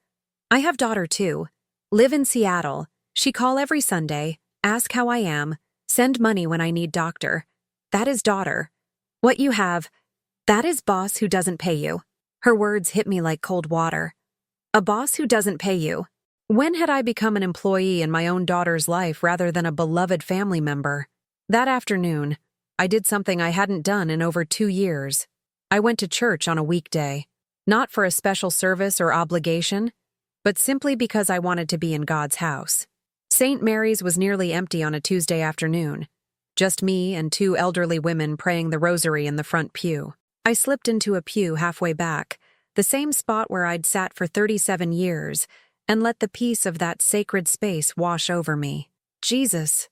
I have daughter too. Live in Seattle. She call every Sunday, ask how I am, send money when I need doctor. That is daughter. What you have, that is boss who doesn't pay you." Her words hit me like cold water. A boss who doesn't pay you. When had I become an employee in my own daughter's life rather than a beloved family member? That afternoon, I did something I hadn't done in over 2 years. I went to church on a weekday, not for a special service or obligation, but simply because I wanted to be in God's house. St. Mary's was nearly empty on a Tuesday afternoon, just me and 2 elderly women praying the rosary in the front pew. I slipped into a pew halfway back, the same spot where I'd sat for 37 years, and let the peace of that sacred space wash over me. "Jesus,"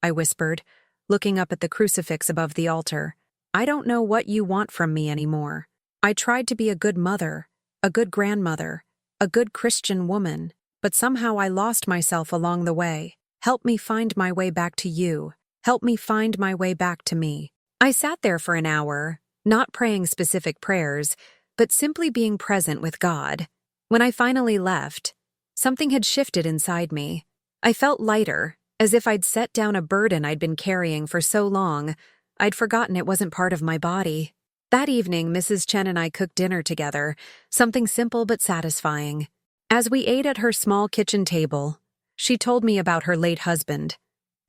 I whispered, looking up at the crucifix above the altar, "I don't know what you want from me anymore. I tried to be a good mother, a good grandmother, a good Christian woman, but somehow I lost myself along the way. Help me find my way back to you. Help me find my way back to me." I sat there for an hour, not praying specific prayers, but simply being present with God. When I finally left, something had shifted inside me. I felt lighter, as if I'd set down a burden I'd been carrying for so long, I'd forgotten it wasn't part of my body. That evening, Mrs. Chen and I cooked dinner together, something simple but satisfying. As we ate at her small kitchen table, she told me about her late husband,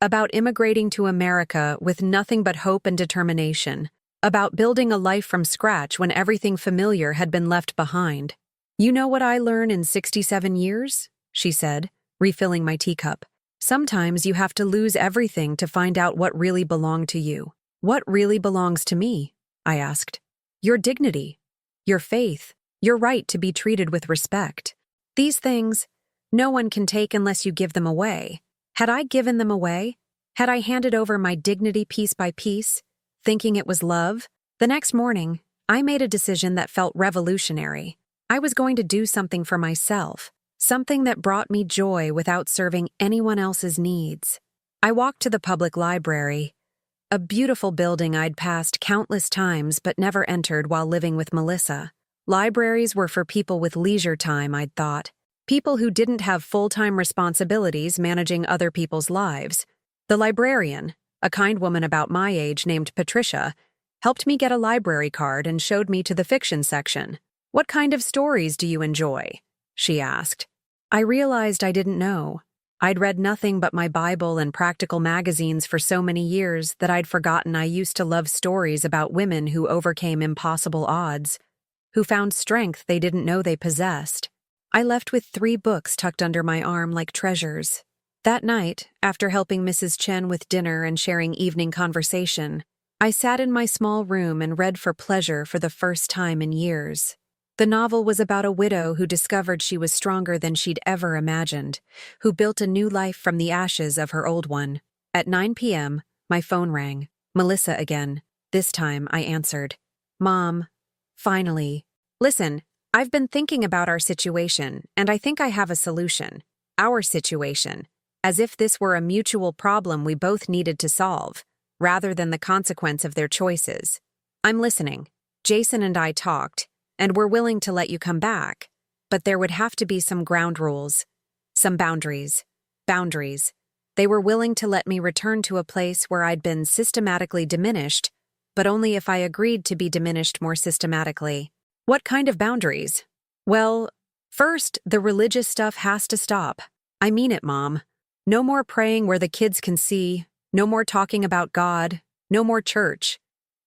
about immigrating to America with nothing but hope and determination, about building a life from scratch when everything familiar had been left behind. "You know what I learned in 67 years?" she said, refilling my teacup. "Sometimes you have to lose everything to find out what really belonged to you." "What really belongs to me?" I asked. "Your dignity, your faith, your right to be treated with respect. These things, no one can take unless you give them away. Had I given them away? Had I handed over my dignity piece by piece, thinking it was love? The next morning, I made a decision that felt revolutionary. I was going to do something for myself, something that brought me joy without serving anyone else's needs. I walked to the public library, a beautiful building I'd passed countless times but never entered while living with Melissa. Libraries were for people with leisure time, I'd thought. People who didn't have full-time responsibilities managing other people's lives. The librarian, a kind woman about my age named Patricia, helped me get a library card and showed me to the fiction section. "What kind of stories do you enjoy?" she asked. I realized I didn't know. I'd read nothing but my Bible and practical magazines for so many years that I'd forgotten I used to love stories about women who overcame impossible odds, who found strength they didn't know they possessed. I left with 3 books tucked under my arm like treasures. That night, after helping Mrs. Chen with dinner and sharing evening conversation, I sat in my small room and read for pleasure for the first time in years. The novel was about a widow who discovered she was stronger than she'd ever imagined, who built a new life from the ashes of her old one. At 9 p.m., my phone rang. Melissa again. This time, I answered. Mom. Finally. Listen, I've been thinking about our situation, and I think I have a solution. Our situation. As if this were a mutual problem we both needed to solve, rather than the consequence of their choices. I'm listening. Jason and I talked, and we're willing to let you come back, but there would have to be some ground rules. Some boundaries. Boundaries. They were willing to let me return to a place where I'd been systematically diminished, but only if I agreed to be diminished more systematically. What kind of boundaries? Well, first, the religious stuff has to stop. I mean it, Mom. No more praying where the kids can see, no more talking about God, no more church.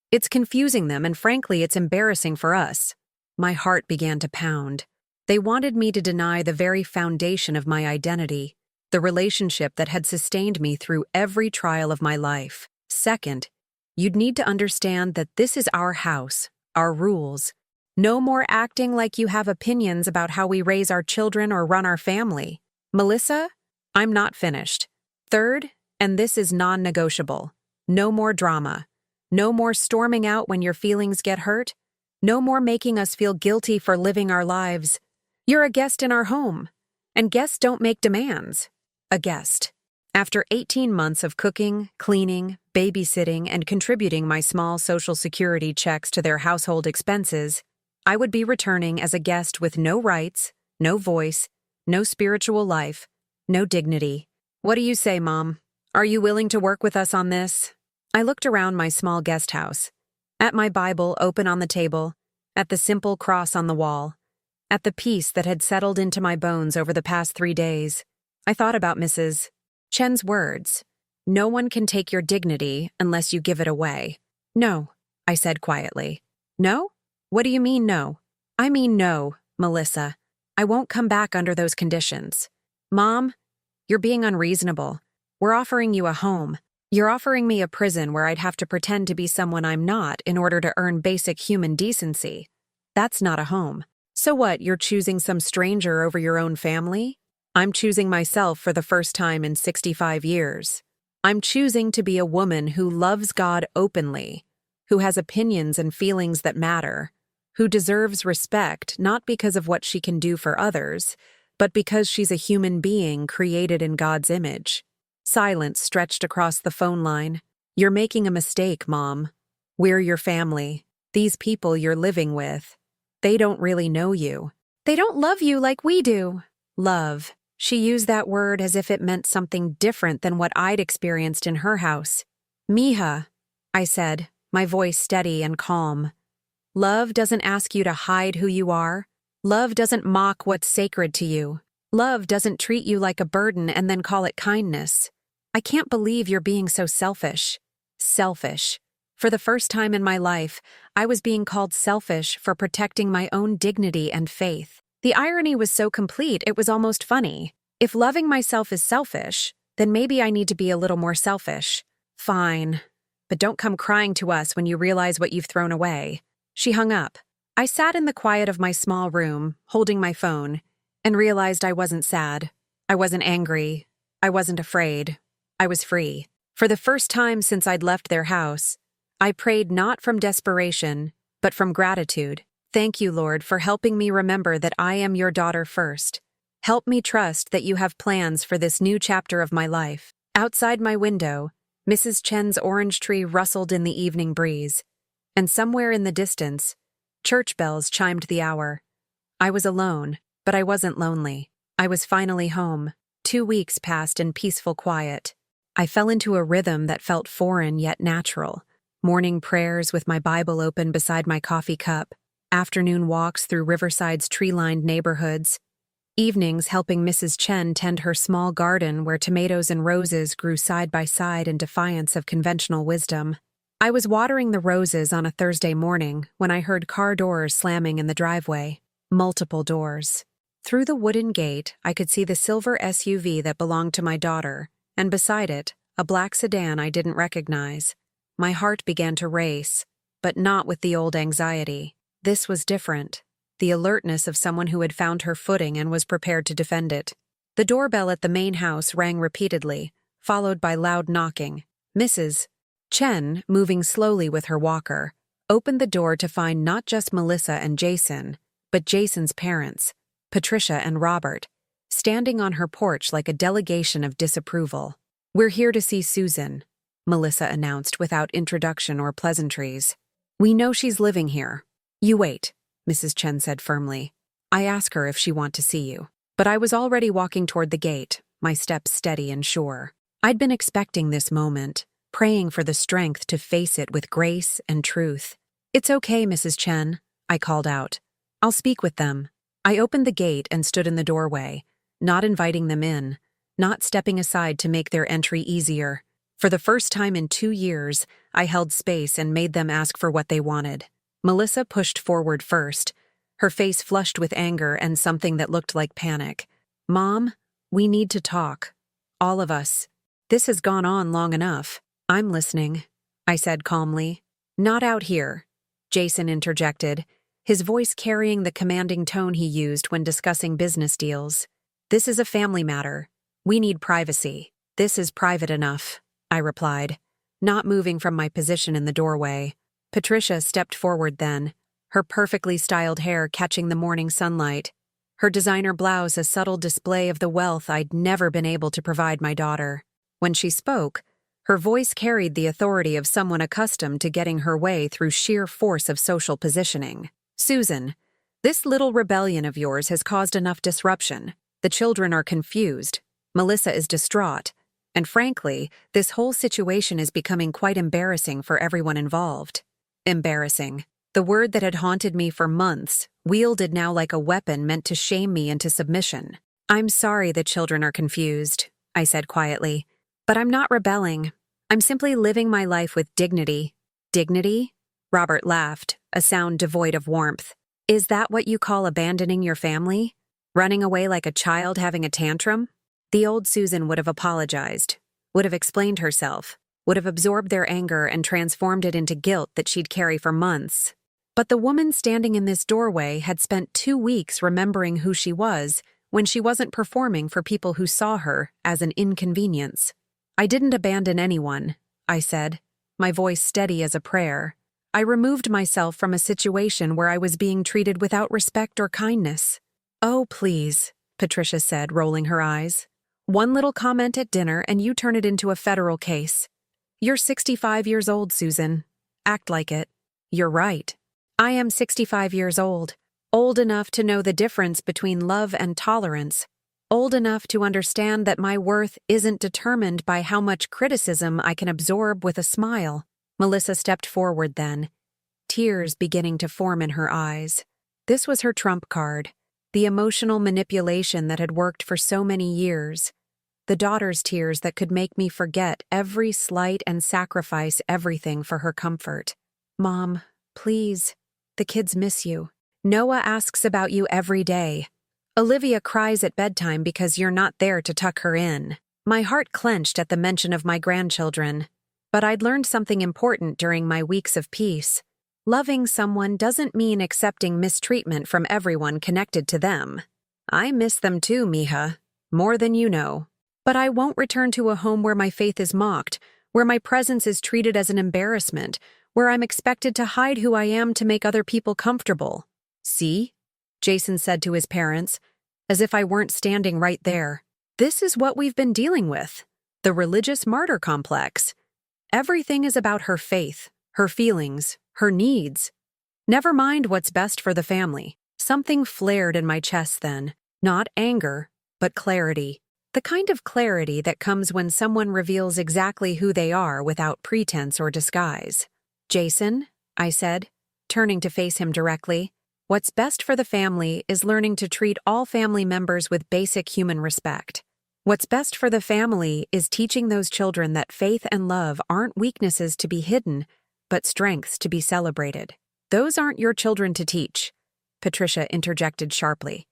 It's confusing them, and frankly, it's embarrassing for us. My heart began to pound. They wanted me to deny the very foundation of my identity, the relationship that had sustained me through every trial of my life. Second, you'd need to understand that this is our house, our rules. No more acting like you have opinions about how we raise our children or run our family. Melissa, I'm not finished. Third, and this is non-negotiable, no more drama. No more storming out when your feelings get hurt. No more making us feel guilty for living our lives. You're a guest in our home, and guests don't make demands. A guest. After 18 months of cooking, cleaning, babysitting, and contributing my small Social Security checks to their household expenses, I would be returning as a guest with no rights, no voice, no spiritual life, no dignity. What do you say, Mom? Are you willing to work with us on this? I looked around my small guest house, at my Bible open on the table, at the simple cross on the wall, at the peace that had settled into my bones over the past 3 days. I thought about Mrs. Chen's words. No one can take your dignity unless you give it away. No, I said quietly. No? What do you mean no? I mean no, Melissa. I won't come back under those conditions. Mom, you're being unreasonable. We're offering you a home. You're offering me a prison where I'd have to pretend to be someone I'm not in order to earn basic human decency. That's not a home. So what, you're choosing some stranger over your own family? I'm choosing myself for the first time in 65 years. I'm choosing to be a woman who loves God openly, who has opinions and feelings that matter, who deserves respect not because of what she can do for others, but because she's a human being created in God's image. Silence stretched across the phone line. You're making a mistake, Mom. We're your family. These people you're living with. They don't really know you. They don't love you like we do. Love. She used that word as if it meant something different than what I'd experienced in her house. Mija, I said, my voice steady and calm. Love doesn't ask you to hide who you are. Love doesn't mock what's sacred to you. Love doesn't treat you like a burden and then call it kindness. I can't believe you're being so selfish. Selfish. For the first time in my life, I was being called selfish for protecting my own dignity and faith. The irony was so complete, it was almost funny. If loving myself is selfish, then maybe I need to be a little more selfish. Fine. But don't come crying to us when you realize what you've thrown away. She hung up. I sat in the quiet of my small room, holding my phone, and realized I wasn't sad. I wasn't angry. I wasn't afraid. I was free. For the first time since I'd left their house, I prayed not from desperation, but from gratitude. Thank you, Lord, for helping me remember that I am your daughter first. Help me trust that you have plans for this new chapter of my life. Outside my window, Mrs. Chen's orange tree rustled in the evening breeze, and somewhere in the distance, church bells chimed the hour. I was alone, but I wasn't lonely. I was finally home. 2 weeks passed in peaceful quiet. I fell into a rhythm that felt foreign yet natural. Morning prayers with my Bible open beside my coffee cup, afternoon walks through Riverside's tree-lined neighborhoods, evenings helping Mrs. Chen tend her small garden where tomatoes and roses grew side by side in defiance of conventional wisdom. I was watering the roses on a Thursday morning when I heard car doors slamming in the driveway. Multiple doors. Through the wooden gate, I could see the silver SUV that belonged to my daughter, and beside it, a black sedan I didn't recognize. My heart began to race, but not with the old anxiety. This was different. the alertness of someone who had found her footing and was prepared to defend it. The doorbell at the main house rang repeatedly, followed by loud knocking. Mrs. Chen, moving slowly with her walker, opened the door to find not just Melissa and Jason, but Jason's parents, Patricia and Robert, standing on her porch like a delegation of disapproval. "We're here to see Susan," Melissa announced without introduction or pleasantries. "We know she's living here." "You wait," Mrs. Chen said firmly. "I ask her if she want to see you." But I was already walking toward the gate, my steps steady and sure. I'd been expecting this moment, praying for the strength to face it with grace and truth. "It's okay, Mrs. Chen," I called out. "I'll speak with them." I opened the gate and stood in the doorway, not inviting them in, not stepping aside to make their entry easier. For the first time in 2 years, I held space and made them ask for what they wanted. Melissa pushed forward first, her face flushed with anger and something that looked like panic. "Mom, we need to talk. All of us. This has gone on long enough." "I'm listening," I said calmly. "Not out here," Jason interjected, his voice carrying the commanding tone he used when discussing business deals. "This is a family matter. We need privacy." "This is private enough," I replied, not moving from my position in the doorway. Patricia stepped forward then, her perfectly styled hair catching the morning sunlight, her designer blouse a subtle display of the wealth I'd never been able to provide my daughter. When she spoke, her voice carried the authority of someone accustomed to getting her way through sheer force of social positioning. "Susan, this little rebellion of yours has caused enough disruption. The children are confused. Melissa is distraught. And frankly, this whole situation is becoming quite embarrassing for everyone involved." Embarrassing. The word that had haunted me for months, wielded now like a weapon meant to shame me into submission. "I'm sorry the children are confused," I said quietly. "But I'm not rebelling. I'm simply living my life with dignity." "Dignity?" Robert laughed, a sound devoid of warmth. "Is that what you call abandoning your family? Running away like a child having a tantrum?" The old Susan would have apologized, would have explained herself, would have absorbed their anger and transformed it into guilt that she'd carry for months. But the woman standing in this doorway had spent 2 weeks remembering who she was when she wasn't performing for people who saw her as an inconvenience. "I didn't abandon anyone," I said, my voice steady as a prayer. "I removed myself from a situation where I was being treated without respect or kindness." "Oh, please," Patricia said, rolling her eyes. "One little comment at dinner and you turn it into a federal case. You're 65 years old, Susan. Act like it." "You're right. I am 65 years old enough to know the difference between love and tolerance, old enough to understand that my worth isn't determined by how much criticism I can absorb with a smile." Melissa stepped forward then, tears beginning to form in her eyes. This was her trump card, the emotional manipulation that had worked for so many years, the daughter's tears that could make me forget every slight and sacrifice everything for her comfort. "Mom, please. The kids miss you. Noah asks about you every day. Olivia cries at bedtime because you're not there to tuck her in." My heart clenched at the mention of my grandchildren, but I'd learned something important during my weeks of peace. Loving someone doesn't mean accepting mistreatment from everyone connected to them. I miss them too, Mija, more than you know. But I won't return to a home where my faith is mocked, where my presence is treated as an embarrassment, where I'm expected to hide who I am to make other people comfortable. "See?" Jason said to his parents, as if I weren't standing right there. "This is what we've been dealing with. The religious martyr complex. Everything is about her faith, her feelings, her needs. Never mind what's best for the family." Something flared in my chest then, not anger, but clarity. The kind of clarity that comes when someone reveals exactly who they are without pretense or disguise. "Jason," I said, turning to face him directly, "what's best for the family is learning to treat all family members with basic human respect. What's best for the family is teaching those children that faith and love aren't weaknesses to be hidden, but strengths to be celebrated. Those aren't your children to teach," Patricia interjected sharply.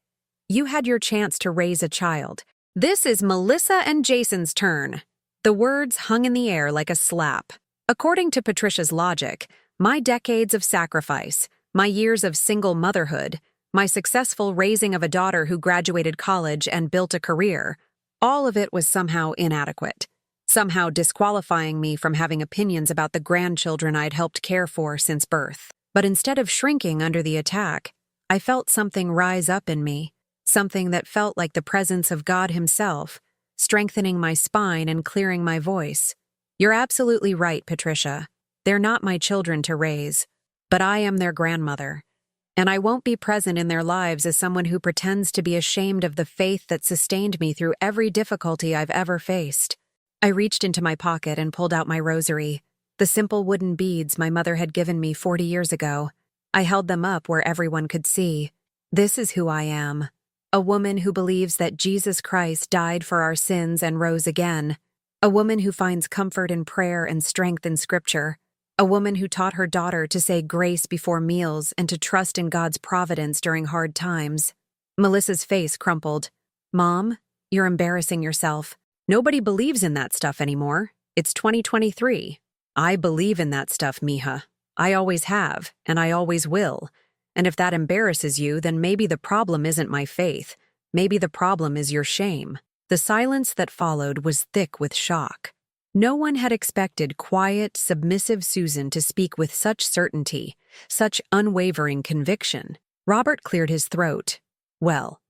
"You had your chance to raise a child. This is Melissa and Jason's turn." The words hung in the air like a slap. According to Patricia's logic, my decades of sacrifice, my years of single motherhood, my successful raising of a daughter who graduated college and built a career, all of it was somehow inadequate, somehow disqualifying me from having opinions about the grandchildren I'd helped care for since birth. But instead of shrinking under the attack, I felt something rise up in me, something that felt like the presence of God Himself, strengthening my spine and clearing my voice. You're absolutely right, Patricia. They're not my children to raise, but I am their grandmother, and I won't be present in their lives as someone who pretends to be ashamed of the faith that sustained me through every difficulty I've ever faced. I reached into my pocket and pulled out my rosary, the simple wooden beads my mother had given me 40 years ago. I held them up where everyone could see. This is who I am. A woman who believes that Jesus Christ died for our sins and rose again. A woman who finds comfort in prayer and strength in Scripture. A woman who taught her daughter to say grace before meals and to trust in God's providence during hard times. Melissa's face crumpled. Mom, you're embarrassing yourself. Nobody believes in that stuff anymore. It's 2023. I believe in that stuff, mija. I always have, and I always will. And if that embarrasses you, then maybe the problem isn't my faith. Maybe the problem is your shame. The silence that followed was thick with shock. No one had expected quiet, submissive Susan to speak with such certainty, such unwavering conviction. Robert cleared his throat. Well,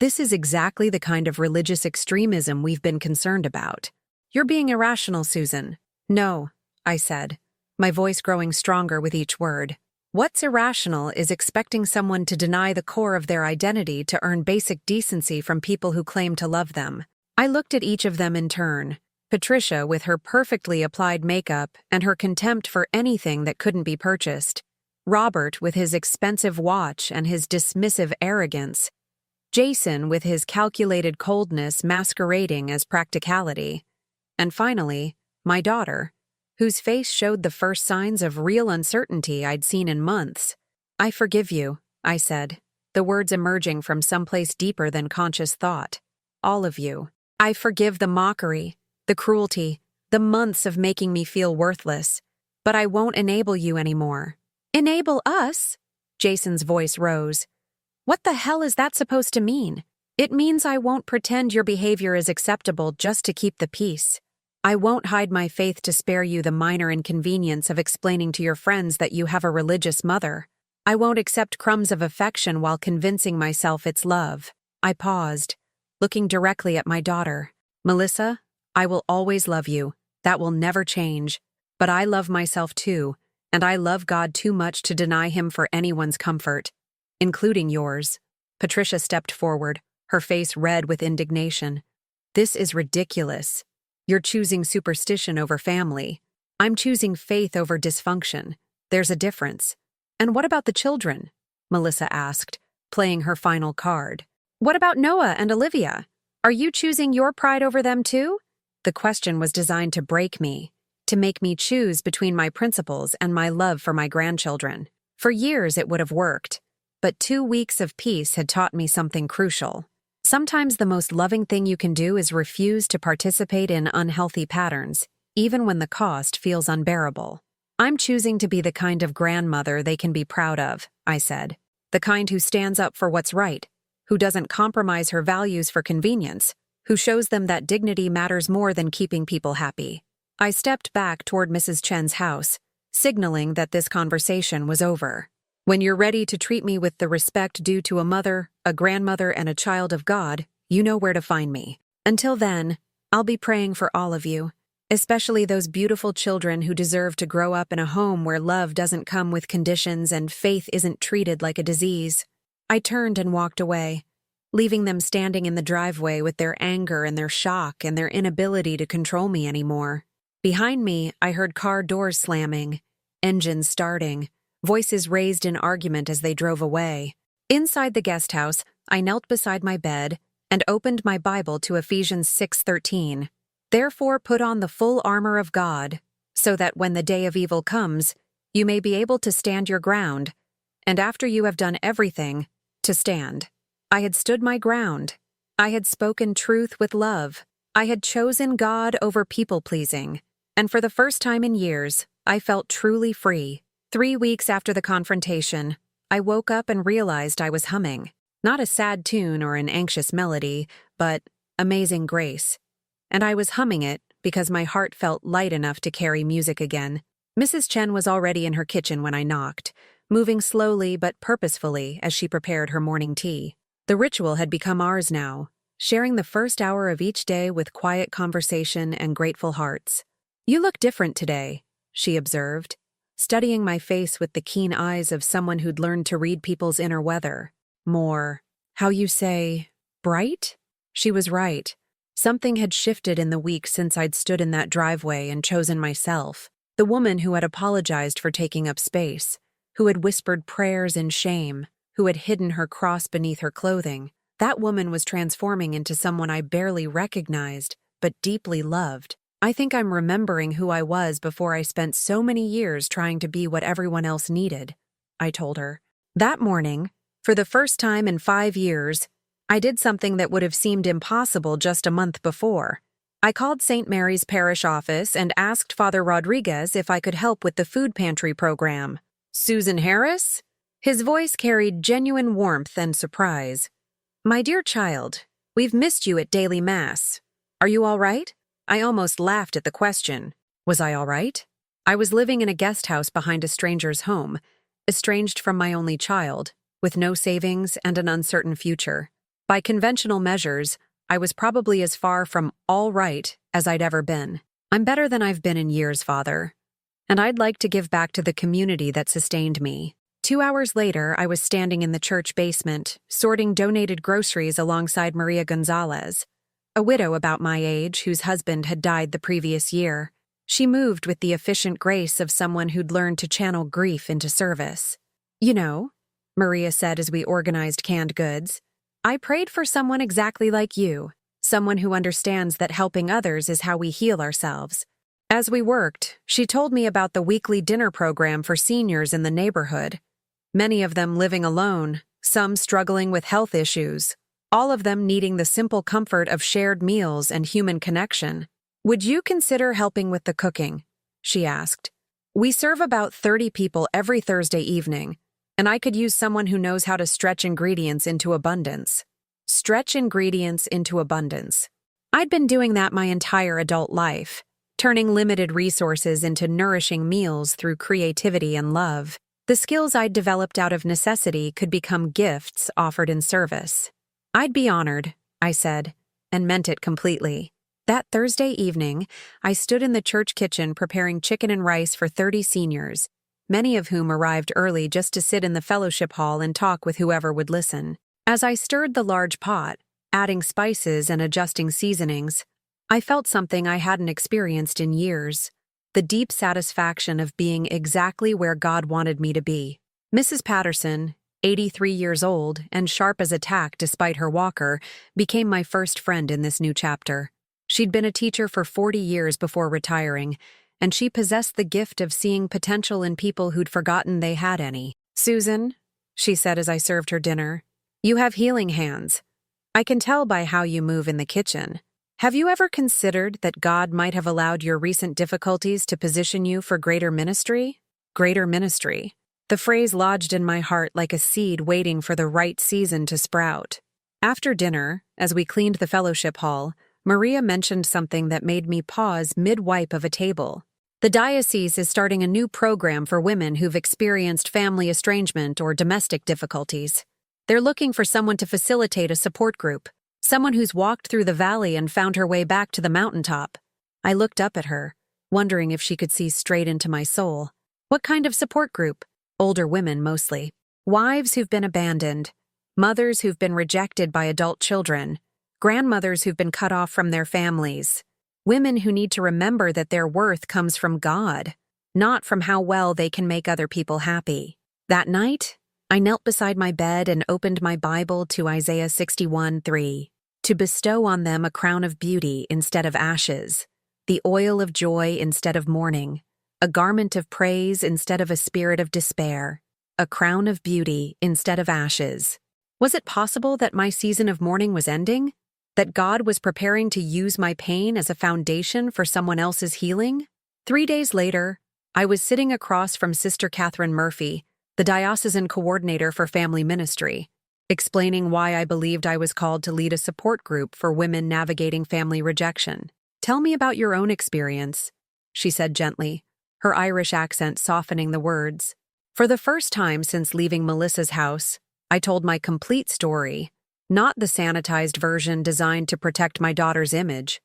this is exactly the kind of religious extremism we've been concerned about. You're being irrational, Susan. No, I said, my voice growing stronger with each word. What's irrational is expecting someone to deny the core of their identity to earn basic decency from people who claim to love them. I looked at each of them in turn. Patricia with her perfectly applied makeup and her contempt for anything that couldn't be purchased. Robert with his expensive watch and his dismissive arrogance. Jason with his calculated coldness masquerading as practicality. And finally, my daughter, whose face showed the first signs of real uncertainty I'd seen in months. I forgive you, I said, the words emerging from someplace deeper than conscious thought. All of you. I forgive the mockery, the cruelty, the months of making me feel worthless. But I won't enable you anymore. Enable us? Jason's voice rose. What the hell is that supposed to mean? It means I won't pretend your behavior is acceptable just to keep the peace. I won't hide my faith to spare you the minor inconvenience of explaining to your friends that you have a religious mother. I won't accept crumbs of affection while convincing myself it's love. I paused, looking directly at my daughter. Melissa, I will always love you. That will never change. But I love myself too, and I love God too much to deny Him for anyone's comfort, including yours. Patricia stepped forward, her face red with indignation. This is ridiculous. You're choosing superstition over family. I'm choosing faith over dysfunction. There's a difference. And what about the children? Melissa asked, playing her final card. What about Noah and Olivia? Are you choosing your pride over them too? The question was designed to break me, to make me choose between my principles and my love for my grandchildren. For years it would have worked, but 2 weeks of peace had taught me something crucial. Sometimes the most loving thing you can do is refuse to participate in unhealthy patterns, even when the cost feels unbearable. I'm choosing to be the kind of grandmother they can be proud of, I said. The kind who stands up for what's right, who doesn't compromise her values for convenience, who shows them that dignity matters more than keeping people happy. I stepped back toward Mrs. Chen's house, signaling that this conversation was over. When you're ready to treat me with the respect due to a mother, a grandmother, and a child of God, you know where to find me. Until then, I'll be praying for all of you, especially those beautiful children who deserve to grow up in a home where love doesn't come with conditions and faith isn't treated like a disease. I turned and walked away, leaving them standing in the driveway with their anger and their shock and their inability to control me anymore. Behind me, I heard car doors slamming, engines starting, voices raised in argument as they drove away. Inside the guest house, I knelt beside my bed and opened my Bible to Ephesians 6:13. Therefore put on the full armor of God, so that when the day of evil comes, you may be able to stand your ground, and after you have done everything, to stand. I had stood my ground. I had spoken truth with love. I had chosen God over people-pleasing, and for the first time in years, I felt truly free. 3 weeks after the confrontation, I woke up and realized I was humming. Not a sad tune or an anxious melody, but Amazing Grace. And I was humming it because my heart felt light enough to carry music again. Mrs. Chen was already in her kitchen when I knocked, moving slowly but purposefully as she prepared her morning tea. The ritual had become ours now, sharing the first hour of each day with quiet conversation and grateful hearts. "You look different today," she observed, studying my face with the keen eyes of someone who'd learned to read people's inner weather. "More, how you say, bright?" She was right. Something had shifted in the week since I'd stood in that driveway and chosen myself. The woman who had apologized for taking up space, who had whispered prayers in shame, who had hidden her cross beneath her clothing, that woman was transforming into someone I barely recognized, but deeply loved. "I think I'm remembering who I was before I spent so many years trying to be what everyone else needed," I told her. That morning, for the first time in 5 years, I did something that would have seemed impossible just a month before. I called St. Mary's Parish office and asked Father Rodriguez if I could help with the food pantry program. "Susan Harris?" His voice carried genuine warmth and surprise. "My dear child, we've missed you at daily mass. Are you all right?" I almost laughed at the question. Was I all right? I was living in a guest house behind a stranger's home, estranged from my only child, with no savings and an uncertain future. By conventional measures, I was probably as far from all right as I'd ever been. "I'm better than I've been in years, Father. And I'd like to give back to the community that sustained me." 2 hours later, I was standing in the church basement, sorting donated groceries alongside Maria Gonzalez, a widow about my age whose husband had died the previous year. She moved with the efficient grace of someone who'd learned to channel grief into service. "You know," Maria said as we organized canned goods, "I prayed for someone exactly like you, someone who understands that helping others is how we heal ourselves." As we worked, she told me about the weekly dinner program for seniors in the neighborhood, many of them living alone, some struggling with health issues, all of them needing the simple comfort of shared meals and human connection. "Would you consider helping with the cooking?" she asked. "We serve about 30 people every Thursday evening, and I could use someone who knows how to stretch ingredients into abundance." Stretch ingredients into abundance. I'd been doing that my entire adult life, turning limited resources into nourishing meals through creativity and love. The skills I'd developed out of necessity could become gifts offered in service. "I'd be honored," I said, and meant it completely. That Thursday evening, I stood in the church kitchen preparing chicken and rice for 30 seniors, many of whom arrived early just to sit in the fellowship hall and talk with whoever would listen. As I stirred the large pot, adding spices and adjusting seasonings, I felt something I hadn't experienced in years: the deep satisfaction of being exactly where God wanted me to be. Mrs. Patterson, 83 years old and sharp as a tack despite her walker, became my first friend in this new chapter. She'd been a teacher for 40 years before retiring, and she possessed the gift of seeing potential in people who'd forgotten they had any. "Susan," she said as I served her dinner, "you have healing hands. I can tell by how you move in the kitchen. Have you ever considered that God might have allowed your recent difficulties to position you for greater ministry?" Greater ministry. The phrase lodged in my heart like a seed waiting for the right season to sprout. After dinner, as we cleaned the fellowship hall, Maria mentioned something that made me pause mid-wipe of a table. "The diocese is starting a new program for women who've experienced family estrangement or domestic difficulties. They're looking for someone to facilitate a support group, someone who's walked through the valley and found her way back to the mountaintop." I looked up at her, wondering if she could see straight into my soul. "What kind of support group?" "Older women, mostly. Wives who've been abandoned, mothers who've been rejected by adult children, grandmothers who've been cut off from their families, women who need to remember that their worth comes from God, not from how well they can make other people happy." That night, I knelt beside my bed and opened my Bible to Isaiah 61:3. "To bestow on them a crown of beauty instead of ashes, the oil of joy instead of mourning, a garment of praise instead of a spirit of despair, a crown of beauty instead of ashes." Was it possible that my season of mourning was ending? That God was preparing to use my pain as a foundation for someone else's healing? 3 days later, I was sitting across from Sister Catherine Murphy, the diocesan coordinator for family ministry, explaining why I believed I was called to lead a support group for women navigating family rejection. "Tell me about your own experience," she said gently, her Irish accent softening the words. For the first time since leaving Melissa's house, I told my complete story, not the sanitized version designed to protect my daughter's image,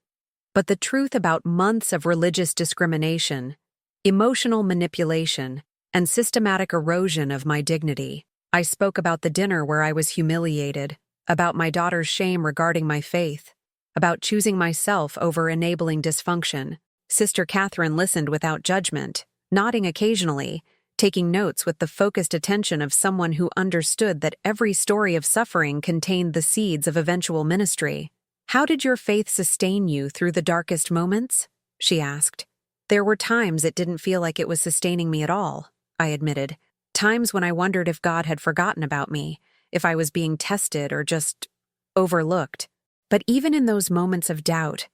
but the truth about months of religious discrimination, emotional manipulation, and systematic erosion of my dignity. I spoke about the dinner where I was humiliated, about my daughter's shame regarding my faith, about choosing myself over enabling dysfunction. Sister Catherine listened without judgment, nodding occasionally, taking notes with the focused attention of someone who understood that every story of suffering contained the seeds of eventual ministry. "How did your faith sustain you through the darkest moments?" she asked. "There were times it didn't feel like it was sustaining me at all," I admitted. "Times when I wondered if God had forgotten about me, if I was being tested or just overlooked. But even in those moments of doubt,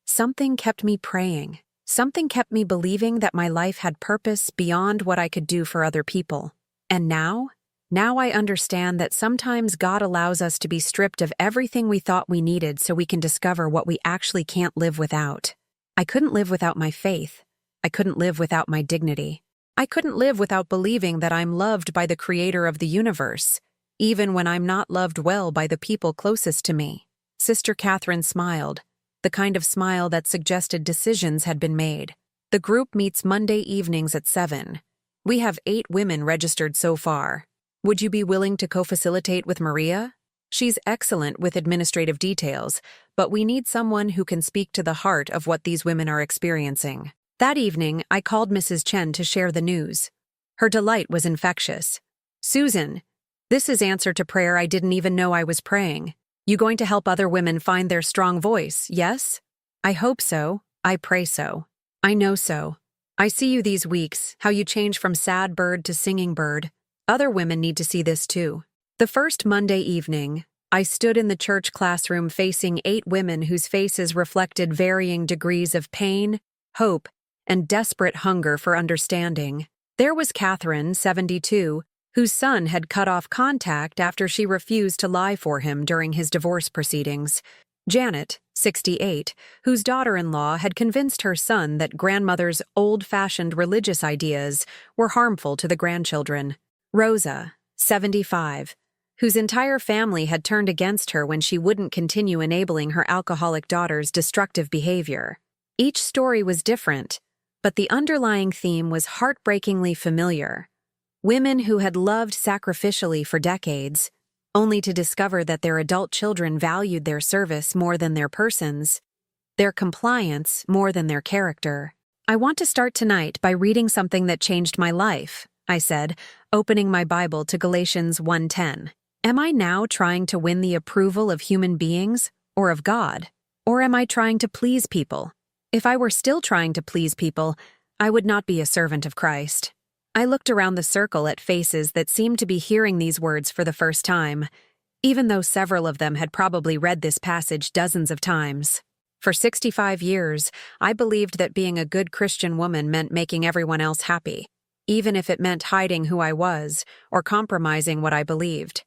something kept me praying. Something kept me believing that my life had purpose beyond what I could do for other people. And now I understand that sometimes God allows us to be stripped of everything we thought we needed so we can discover what we actually can't live without. I couldn't live without my faith. I couldn't live without my dignity. I couldn't live without believing that I'm loved by the Creator of the universe, even when I'm not loved well by the people closest to me." Sister Catherine smiled, the kind of smile that suggested decisions had been made. "The group meets Monday evenings at 7. We have 8 women registered so far. Would you be willing to co-facilitate with Maria? She's excellent with administrative details, but we need someone who can speak to the heart of what these women are experiencing." That evening, I called Mrs. Chen to share the news. Her delight was infectious. "Susan, this is answer to prayer I didn't even know I was praying. You going to help other women find their strong voice, yes?" "I hope so. I pray so. I know so. I see you these weeks, how you change from sad bird to singing bird. Other women need to see this too." The first Monday evening, I stood in the church classroom facing 8 women whose faces reflected varying degrees of pain, hope, and desperate hunger for understanding. There was Catherine, 72, whose son had cut off contact after she refused to lie for him during his divorce proceedings. Janet, 68, whose daughter-in-law had convinced her son that grandmother's old-fashioned religious ideas were harmful to the grandchildren. Rosa, 75, whose entire family had turned against her when she wouldn't continue enabling her alcoholic daughter's destructive behavior. Each story was different, but the underlying theme was heartbreakingly familiar. Women who had loved sacrificially for decades, only to discover that their adult children valued their service more than their persons, their compliance more than their character. "I want to start tonight by reading something that changed my life," I said, opening my Bible to Galatians 1:10. "Am I now trying to win the approval of human beings or of God? Or am I trying to please people? If I were still trying to please people, I would not be a servant of Christ." I looked around the circle at faces that seemed to be hearing these words for the first time, even though several of them had probably read this passage dozens of times. For 65 years, I believed that being a good Christian woman meant making everyone else happy, even if it meant hiding who I was or compromising what I believed.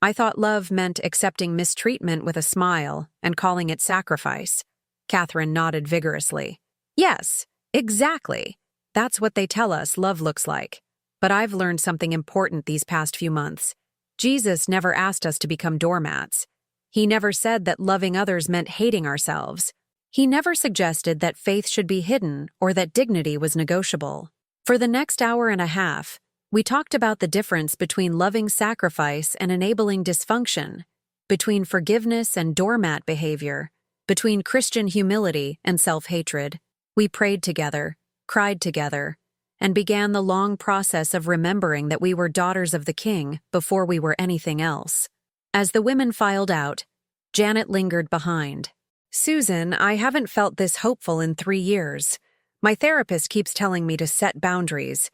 I thought love meant accepting mistreatment with a smile and calling it sacrifice. Catherine nodded vigorously. "Yes, exactly. That's what they tell us love looks like. But I've learned something important these past few months. Jesus never asked us to become doormats. He never said that loving others meant hating ourselves. He never suggested that faith should be hidden or that dignity was negotiable." For the next hour and a half, we talked about the difference between loving sacrifice and enabling dysfunction, between forgiveness and doormat behavior, between Christian humility and self-hatred. We prayed together, cried together, and began the long process of remembering that we were daughters of the King before we were anything else. As the women filed out, Janet lingered behind. "Susan, I haven't felt this hopeful in 3 years. My therapist keeps telling me to set boundaries,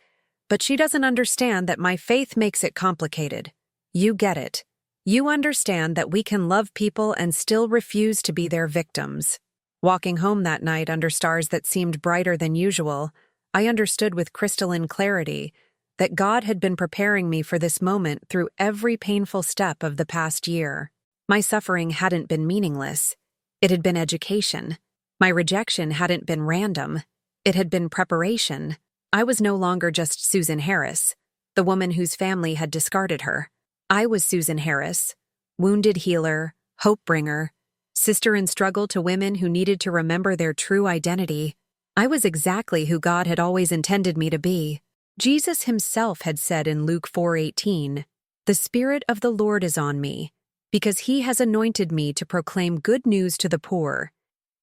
but she doesn't understand that my faith makes it complicated. You get it. You understand that we can love people and still refuse to be their victims." Walking home that night under stars that seemed brighter than usual, I understood with crystalline clarity that God had been preparing me for this moment through every painful step of the past year. My suffering hadn't been meaningless. It had been education. My rejection hadn't been random. It had been preparation. I was no longer just Susan Harris, the woman whose family had discarded her. I was Susan Harris, wounded healer, hope bringer, sister in struggle to women who needed to remember their true identity. I was exactly who God had always intended me to be. Jesus himself had said in Luke 4:18, "The Spirit of the Lord is on me, because he has anointed me to proclaim good news to the poor.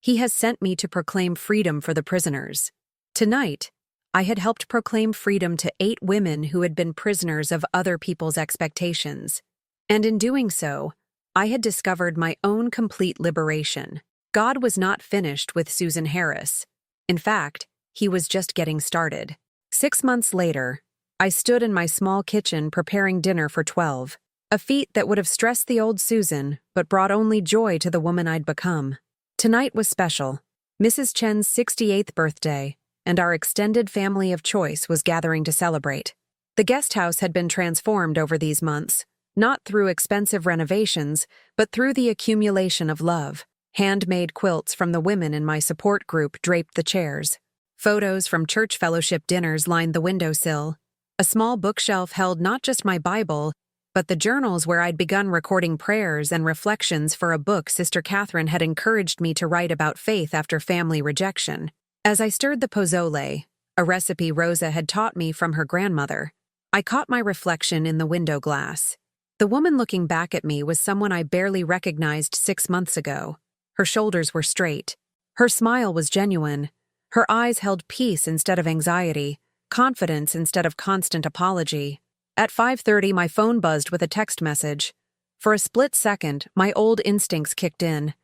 He has sent me to proclaim freedom for the prisoners." Tonight, I had helped proclaim freedom to 8 women who had been prisoners of other people's expectations. And in doing so, I had discovered my own complete liberation. God was not finished with Susan Harris. In fact, he was just getting started. 6 months later, I stood in my small kitchen preparing dinner for 12, a feat that would have stressed the old Susan but brought only joy to the woman I'd become. Tonight was special. Mrs. Chen's 68th birthday, and our extended family of choice was gathering to celebrate. The guest house had been transformed over these months, not through expensive renovations, but through the accumulation of love. Handmade quilts from the women in my support group draped the chairs. Photos from church fellowship dinners lined the windowsill. A small bookshelf held not just my Bible, but the journals where I'd begun recording prayers and reflections for a book Sister Catherine had encouraged me to write about faith after family rejection. As I stirred the pozole, a recipe Rosa had taught me from her grandmother, I caught my reflection in the window glass. The woman looking back at me was someone I barely recognized 6 months ago. Her shoulders were straight. Her smile was genuine. Her eyes held peace instead of anxiety, confidence instead of constant apology. At 5:30, my phone buzzed with a text message. For a split second, my old instincts kicked in.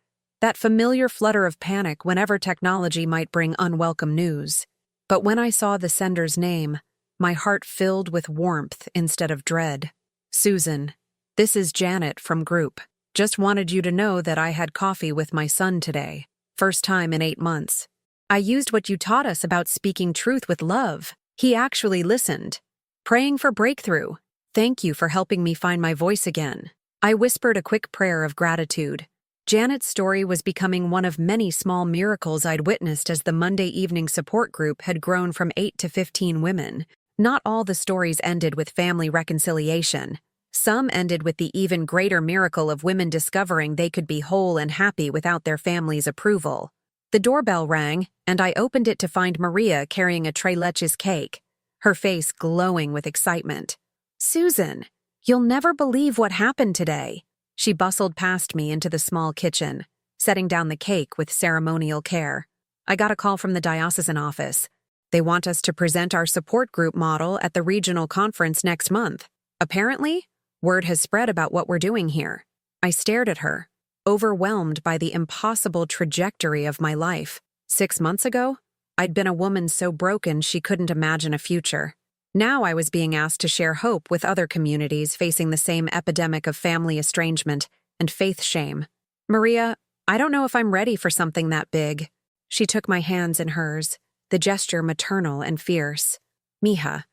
That familiar flutter of panic whenever technology might bring unwelcome news. But when I saw the sender's name, my heart filled with warmth instead of dread. "Susan, this is Janet from Group. Just wanted you to know that I had coffee with my son today. First time in 8 months. I used what you taught us about speaking truth with love. He actually listened. Praying for breakthrough. Thank you for helping me find my voice again." I whispered a quick prayer of gratitude. Janet's story was becoming one of many small miracles I'd witnessed as the Monday evening support group had grown from 8 to 15 women. Not all the stories ended with family reconciliation. Some ended with the even greater miracle of women discovering they could be whole and happy without their family's approval. The doorbell rang, and I opened it to find Maria carrying a Tres Leches cake, her face glowing with excitement. "Susan, you'll never believe what happened today." She bustled past me into the small kitchen, setting down the cake with ceremonial care. "I got a call from the diocesan office. They want us to present our support group model at the regional conference next month. Apparently, word has spread about what we're doing here." I stared at her, overwhelmed by the impossible trajectory of my life. 6 months ago, I'd been a woman so broken she couldn't imagine a future. Now I was being asked to share hope with other communities facing the same epidemic of family estrangement and faith shame. "Maria, I don't know if I'm ready for something that big." She took my hands in hers, the gesture maternal and fierce. "Mija,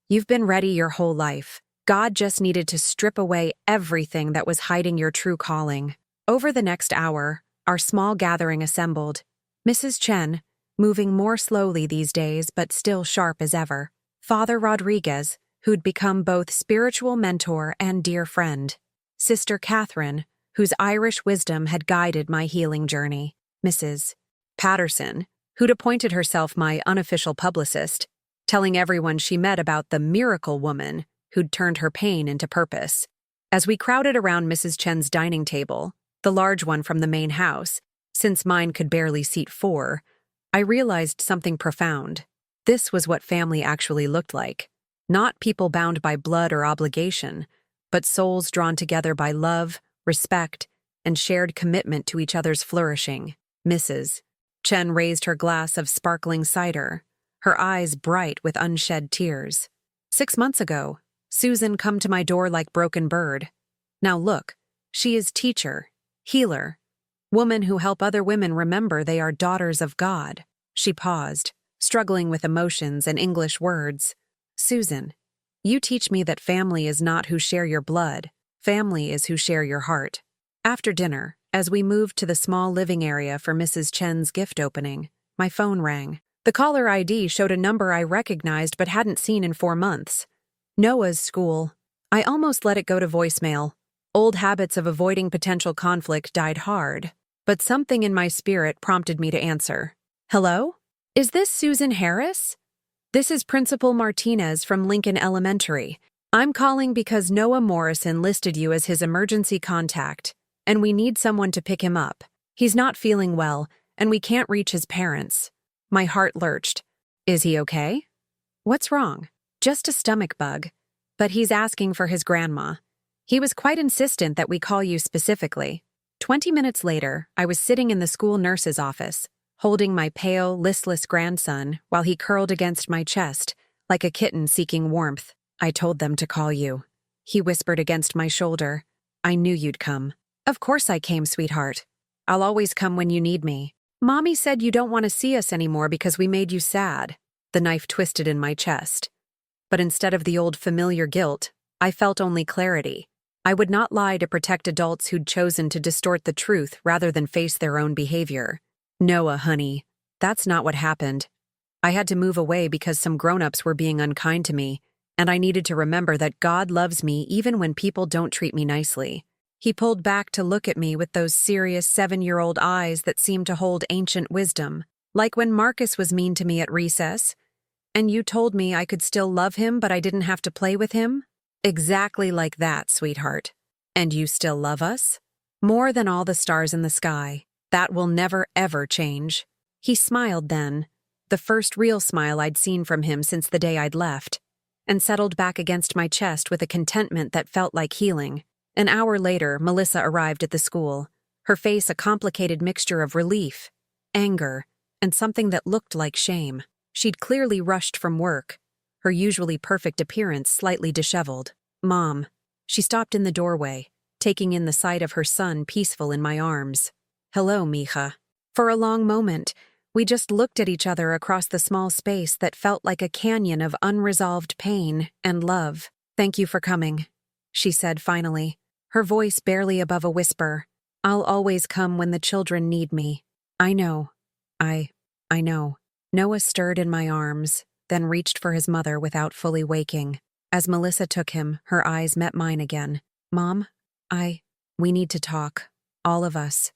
you've been ready your whole life. God just needed to strip away everything that was hiding your true calling." Over the next hour, our small gathering assembled. Mrs. Chen, moving more slowly these days but still sharp as ever. Father Rodriguez, who'd become both spiritual mentor and dear friend. Sister Catherine, whose Irish wisdom had guided my healing journey. Mrs. Patterson, who'd appointed herself my unofficial publicist, telling everyone she met about the miracle woman who'd turned her pain into purpose. As we crowded around Mrs. Chen's dining table, the large one from the main house, since mine could barely seat 4, I realized something profound. This was what family actually looked like. Not people bound by blood or obligation, but souls drawn together by love, respect, and shared commitment to each other's flourishing. Mrs. Chen raised her glass of sparkling cider, her eyes bright with unshed tears. 6 months ago, Susan come to my door like broken bird. Now look, she is teacher, healer, woman who help other women remember they are daughters of God. She paused, struggling with emotions and English words. "Susan, You teach me that family is not who share your blood, family is who share your heart. After dinner, as we moved to the small living area for Mrs. Chen's gift opening, my phone rang. The caller ID showed a number I recognized but hadn't seen in 4 months. Noah's school. I almost let it go to voicemail. Old habits of avoiding potential conflict died hard, but something in my spirit prompted me to answer. Hello? Is this Susan Harris? This is Principal Martinez from Lincoln Elementary. I'm calling because Noah Morrison listed you as his emergency contact, and we need someone to pick him up. He's not feeling well, and we can't reach his parents. My heart lurched. Is he okay? What's wrong? Just a stomach bug. But he's asking for his grandma. He was quite insistent that we call you specifically. 20 minutes later, I was sitting in the school nurse's office, holding my pale, listless grandson while he curled against my chest, like a kitten seeking warmth. I told them to call you. He whispered against my shoulder. I knew you'd come. Of course I came, sweetheart. I'll always come when you need me. Mommy said you don't want to see us anymore because we made you sad. The knife twisted in my chest. But instead of the old familiar guilt, I felt only clarity. I would not lie to protect adults who'd chosen to distort the truth rather than face their own behavior. Noah, honey, that's not what happened. I had to move away because some grown-ups were being unkind to me, and I needed to remember that God loves me even when people don't treat me nicely. He pulled back to look at me with those serious 7-year-old eyes that seemed to hold ancient wisdom, like when Marcus was mean to me at recess. And you told me I could still love him, but I didn't have to play with him? Exactly like that, sweetheart. And you still love us? More than all the stars in the sky. That will never, ever change. He smiled then, the first real smile I'd seen from him since the day I'd left, and settled back against my chest with a contentment that felt like healing. An hour later, Melissa arrived at the school, her face a complicated mixture of relief, anger, and something that looked like shame. She'd clearly rushed from work, her usually perfect appearance slightly disheveled. Mom. She stopped in the doorway, taking in the sight of her son peaceful in my arms. Hello, mija. For a long moment, we just looked at each other across the small space that felt like a canyon of unresolved pain and love. Thank you for coming, she said finally, her voice barely above a whisper. I'll always come when the children need me. I know. I know. Noah stirred in my arms, then reached for his mother without fully waking. As Melissa took him, her eyes met mine again. Mom, we need to talk. All of us.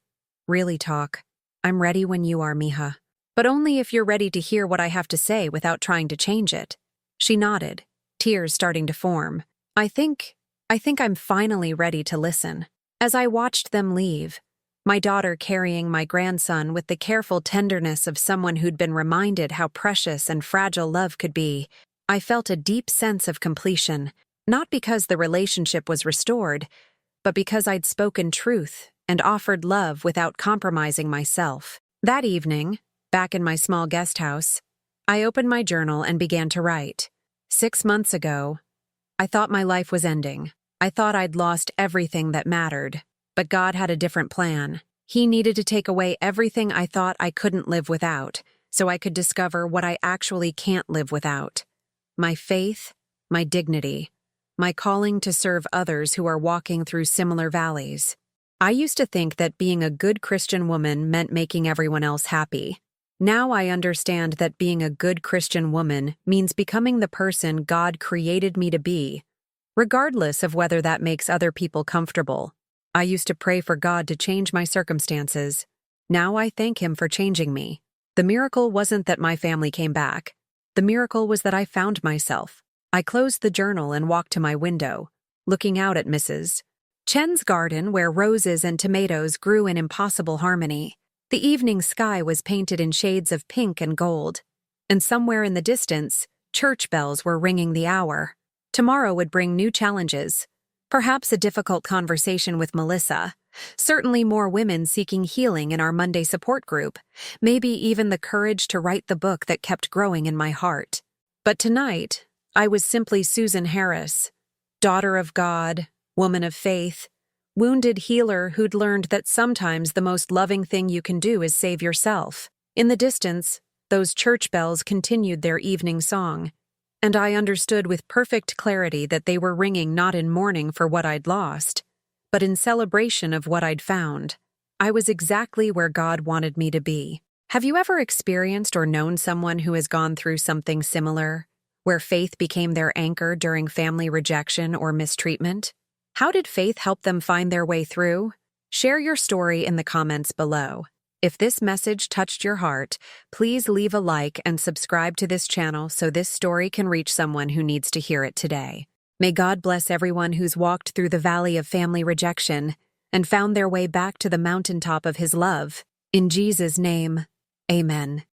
Really talk. I'm ready when you are, mija. But only if you're ready to hear what I have to say without trying to change it. She nodded, tears starting to form. I think I'm finally ready to listen. As I watched them leave, my daughter carrying my grandson with the careful tenderness of someone who'd been reminded how precious and fragile love could be, I felt a deep sense of completion, not because the relationship was restored, but because I'd spoken truth and offered love without compromising myself. That evening, back in my small guest house, I opened my journal and began to write. 6 months ago, I thought my life was ending. I thought I'd lost everything that mattered. But God had a different plan. He needed to take away everything I thought I couldn't live without, so I could discover what I actually can't live without. My faith, my dignity, my calling to serve others who are walking through similar valleys. I used to think that being a good Christian woman meant making everyone else happy. Now I understand that being a good Christian woman means becoming the person God created me to be, regardless of whether that makes other people comfortable. I used to pray for God to change my circumstances. Now I thank Him for changing me. The miracle wasn't that my family came back. The miracle was that I found myself. I closed the journal and walked to my window, looking out at Mrs. Chen's garden where roses and tomatoes grew in impossible harmony. The evening sky was painted in shades of pink and gold, and somewhere in the distance, church bells were ringing the hour. Tomorrow would bring new challenges. Perhaps a difficult conversation with Melissa, certainly more women seeking healing in our Monday support group, maybe even the courage to write the book that kept growing in my heart. But tonight, I was simply Susan Harris, daughter of God, woman of faith, wounded healer who'd learned that sometimes the most loving thing you can do is save yourself. In the distance, those church bells continued their evening song, and I understood with perfect clarity that they were ringing not in mourning for what I'd lost, but in celebration of what I'd found. I was exactly where God wanted me to be. Have you ever experienced or known someone who has gone through something similar, where faith became their anchor during family rejection or mistreatment? How did faith help them find their way through? Share your story in the comments below. If this message touched your heart, please leave a like and subscribe to this channel so this story can reach someone who needs to hear it today. May God bless everyone who's walked through the valley of family rejection and found their way back to the mountaintop of His love. In Jesus' name, amen.